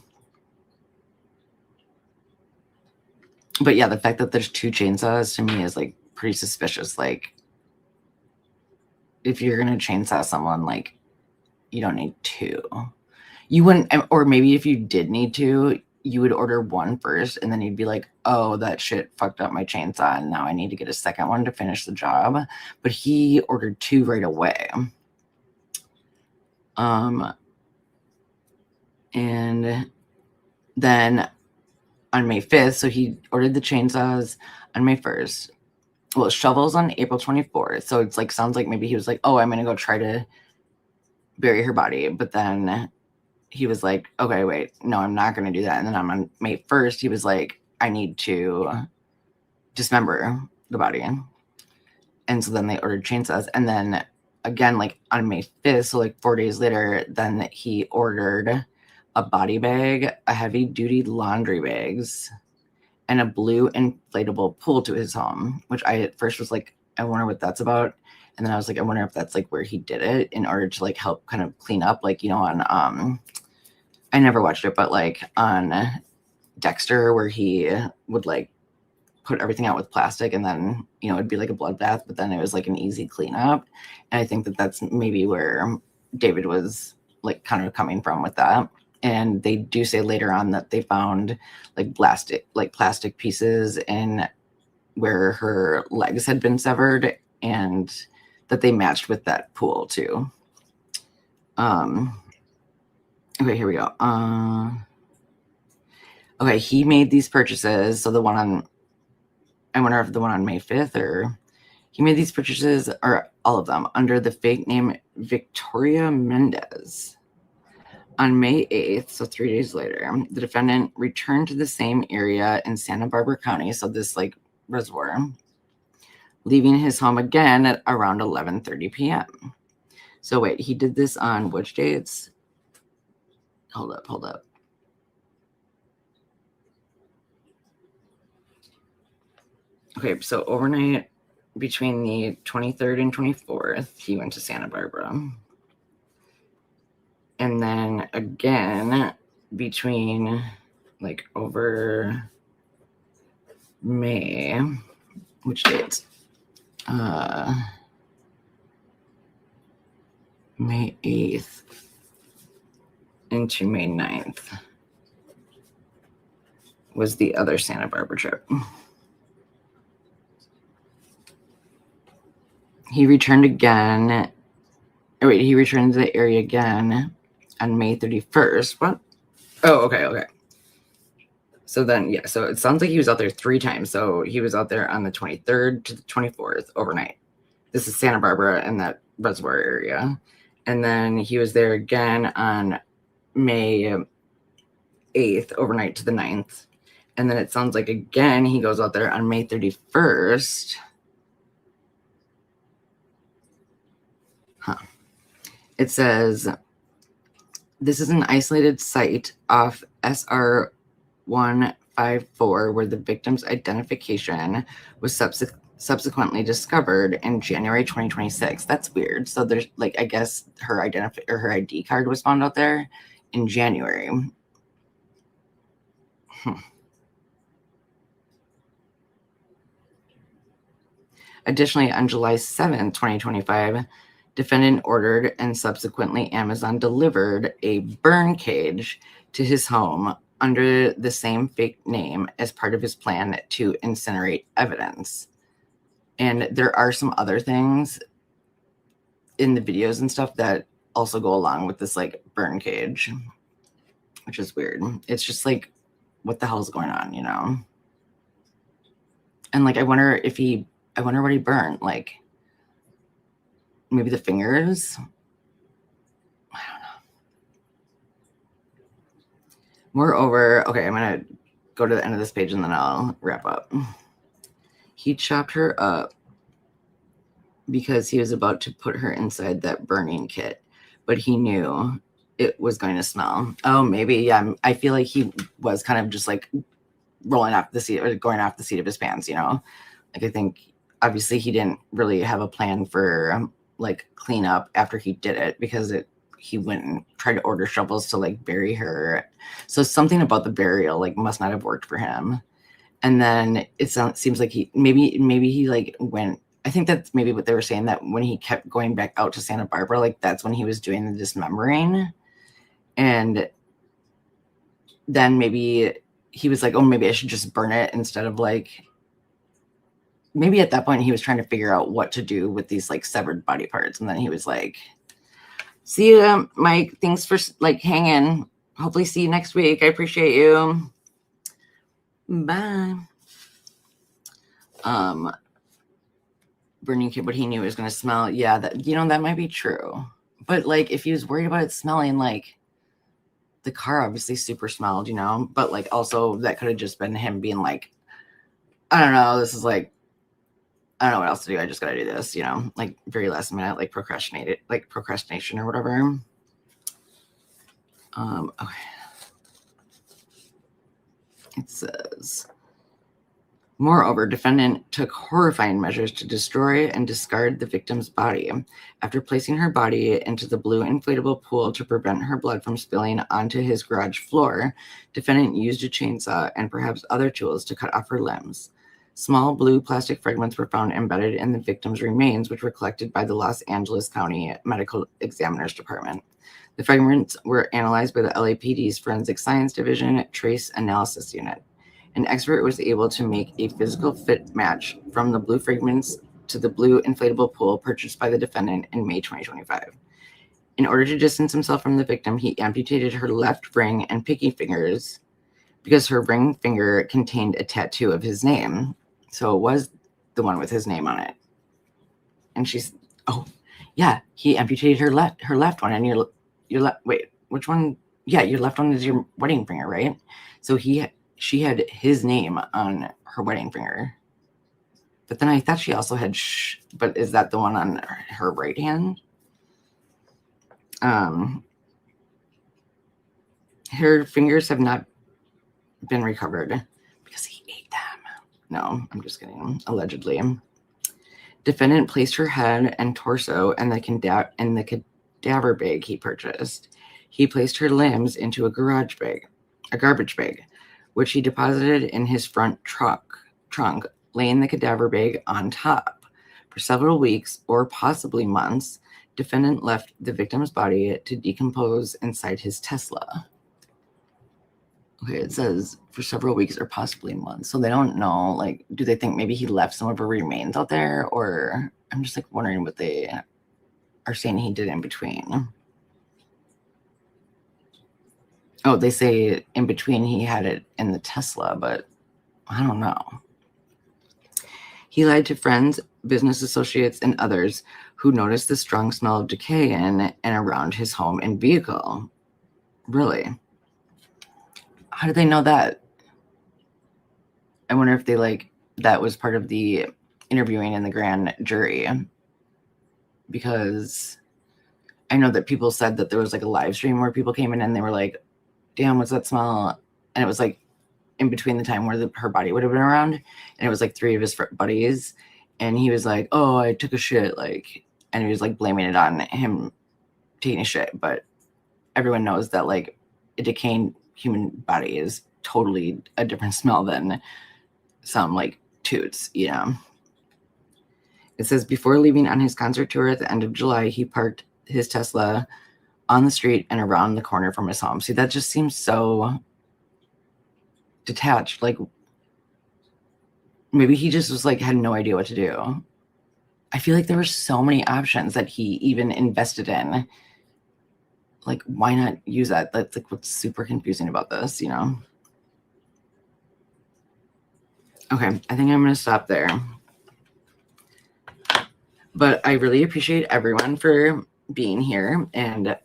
But yeah, the fact that there's 2 chainsaws to me is like pretty suspicious. Like if you're gonna chainsaw someone, like you don't need 2. You wouldn't, or maybe if you did need to, you would order 1 first, and then you'd be like, oh, that shit fucked up my chainsaw, and now I need to get a second one to finish the job. But he ordered 2 right away. And then on May 5th, so he ordered the chainsaws on May 1st. Well, shovels on April 24th. So it's like, sounds like maybe he was like, oh, I'm going to go try to bury her body. But then he was like, okay, wait, no, I'm not going to do that. And then on May 1st, he was like, I need to dismember the body. And so then they ordered chainsaws. And then again, like on May 5th, so like 4 days later, then he ordered a body bag, a heavy duty laundry bags, and a blue inflatable pool to his home, which I at first was like, I wonder what that's about. And then I was like, I wonder if that's like where he did it in order to like help kind of clean up, like, on I never watched it, but like on Dexter, where he would like put everything out with plastic, and then it'd be like a bloodbath, but then it was like an easy cleanup. And I think that that's maybe where David was like kind of coming from with that. And they do say later on that they found like plastic pieces in where her legs had been severed, and that they matched with that pool too. Okay, here we go. Okay, he made these purchases. So I wonder if the one on May 5th, or he made these purchases, or all of them, under the fake name Victoria Mendez. On May 8th, so 3 days later, the defendant returned to the same area in Santa Barbara County, so this like reservoir, leaving his home again at around 11:30 p.m. So wait, he did this on which dates? Hold up. Okay, so overnight between the 23rd and 24th, he went to Santa Barbara. And then again, between like over May, which dates? May 8th into May 9th was the other Santa Barbara trip. He returned again. He returned to the area again on May 31st. What? Oh, okay. So then, yeah, so it sounds like he was out there 3 times. So he was out there on the 23rd to the 24th overnight. This is Santa Barbara and that reservoir area. And then he was there again on May 8th, overnight to the 9th. And then it sounds like again he goes out there on May 31st. It says, this is an isolated site off SR 1 54, where the victim's identification was subsequently discovered in January 2026. That's weird. So there's like, I guess her ID card was found out there in January. Additionally, on July 7th, 2025, defendant ordered and subsequently Amazon delivered a burn cage to his home under the same fake name as part of his plan to incinerate evidence. And there are some other things in the videos and stuff that also go along with this like burn cage, which is weird. It's just like, what the hell is going on, you know? And like, I wonder what he burned. Like, maybe the fingers. I don't know. Moreover, okay, I'm gonna go to the end of this page and then I'll wrap up. He chopped her up because he was about to put her inside that burning kit, but he knew it was going to smell. Oh, maybe, yeah. I feel like he was kind of just like rolling off the seat or going off the seat of his pants, you know? Like, I think obviously he didn't really have a plan for like clean up after he did it, because he went and tried to order shovels to like bury her. So something about the burial like must not have worked for him. And then it seems like he maybe he like went. I think that's maybe what they were saying, that when he kept going back out to Santa Barbara, like that's when he was doing the dismembering. And then maybe he was like, oh, maybe I should just burn it instead of like, maybe at that point he was trying to figure out what to do with these like severed body parts. And then he was like, see you, Mike. Thanks for like hanging. Hopefully see you next week. I appreciate you. Bye. Burning kit, but he knew it was going to smell. Yeah, that, you know, that might be true. But like, if he was worried about it smelling, like the car obviously super smelled, you know, but like also that could have just been him being like, I don't know, this is like, I don't know what else to do. I just got to do this, you know, like very last minute, like procrastination or whatever. Okay. It says, moreover, defendant took horrifying measures to destroy and discard the victim's body. After placing her body into the blue inflatable pool to prevent her blood from spilling onto his garage floor, defendant used a chainsaw and perhaps other tools to cut off her limbs. Small blue plastic fragments were found embedded in the victim's remains, which were collected by the Los Angeles County Medical Examiner's Department. The fragments were analyzed by the LAPD's Forensic Science Division Trace Analysis Unit. An expert was able to make a physical fit match from the blue fragments to the blue inflatable pool purchased by the defendant in May 2025. In order to distance himself from the victim, he amputated her left ring and pinky fingers because her ring finger contained a tattoo of his name. So it was the one with his name on it. And she's, oh, yeah, he amputated her left one, and your left, wait, which one? Yeah, your left one is your wedding finger, right? So she had his name on her wedding finger. But then I thought she also had but is that the one on her right hand? Her fingers have not been recovered because he ate them. No, I'm just kidding. Allegedly. Defendant placed her head and torso in the cadaver bag he purchased. He placed her limbs into a garbage bag, which he deposited in his front trunk, laying the cadaver bag on top. For several weeks or possibly months, defendant left the victim's body to decompose inside his Tesla. Okay, it says for several weeks or possibly months. So they don't know, like, do they think maybe he left some of her remains out there? Or I'm just like wondering what they are saying he did in between. Oh, they say in between he had it in the Tesla, but I don't know. He lied to friends, business associates, and others who noticed the strong smell of decay in and around his home and vehicle. Really? How did they know that? I wonder if that was part of the interviewing in the grand jury. Because I know that people said that there was like a live stream where people came in and they were like, damn, what's that smell? And it was like in between the time where her body would have been around, and it was like 3 of his buddies, and he was like, "Oh, I took a shit," like, and he was like blaming it on him taking a shit. But everyone knows that like a decaying human body is totally a different smell than some like toots, you know. It says before leaving on his concert tour at the end of July, he parked his Tesla on the street and around the corner from his home. See, that just seems so detached. Like maybe he just was like had no idea what to do. I feel like there were so many options that he even invested in. Like, why not use that? That's like what's super confusing about this, you know? Okay, I think I'm going to stop there. But I really appreciate everyone for being here. And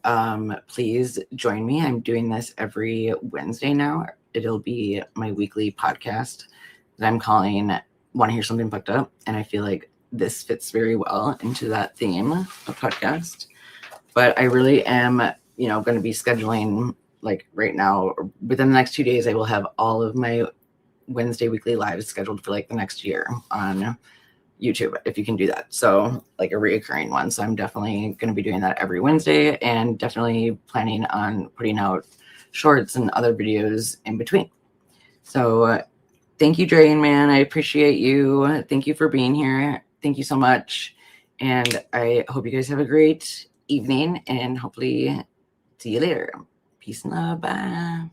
please join me. I'm doing this every Wednesday now. It'll be my weekly podcast that I'm calling Want to Hear Something Fucked Up? And I feel like this fits very well into that theme of podcast. But I really am, you know, going to be scheduling like right now. Within the next 2 days, I will have all of my Wednesday weekly lives scheduled for like the next year on YouTube, if you can do that. So like a reoccurring one. So I'm definitely going to be doing that every Wednesday, and definitely planning on putting out shorts and other videos in between. So thank you, Dragon Man. I appreciate you. Thank you for being here. Thank you so much. And I hope you guys have a great evening, and hopefully see you later. Peace and love. Bye.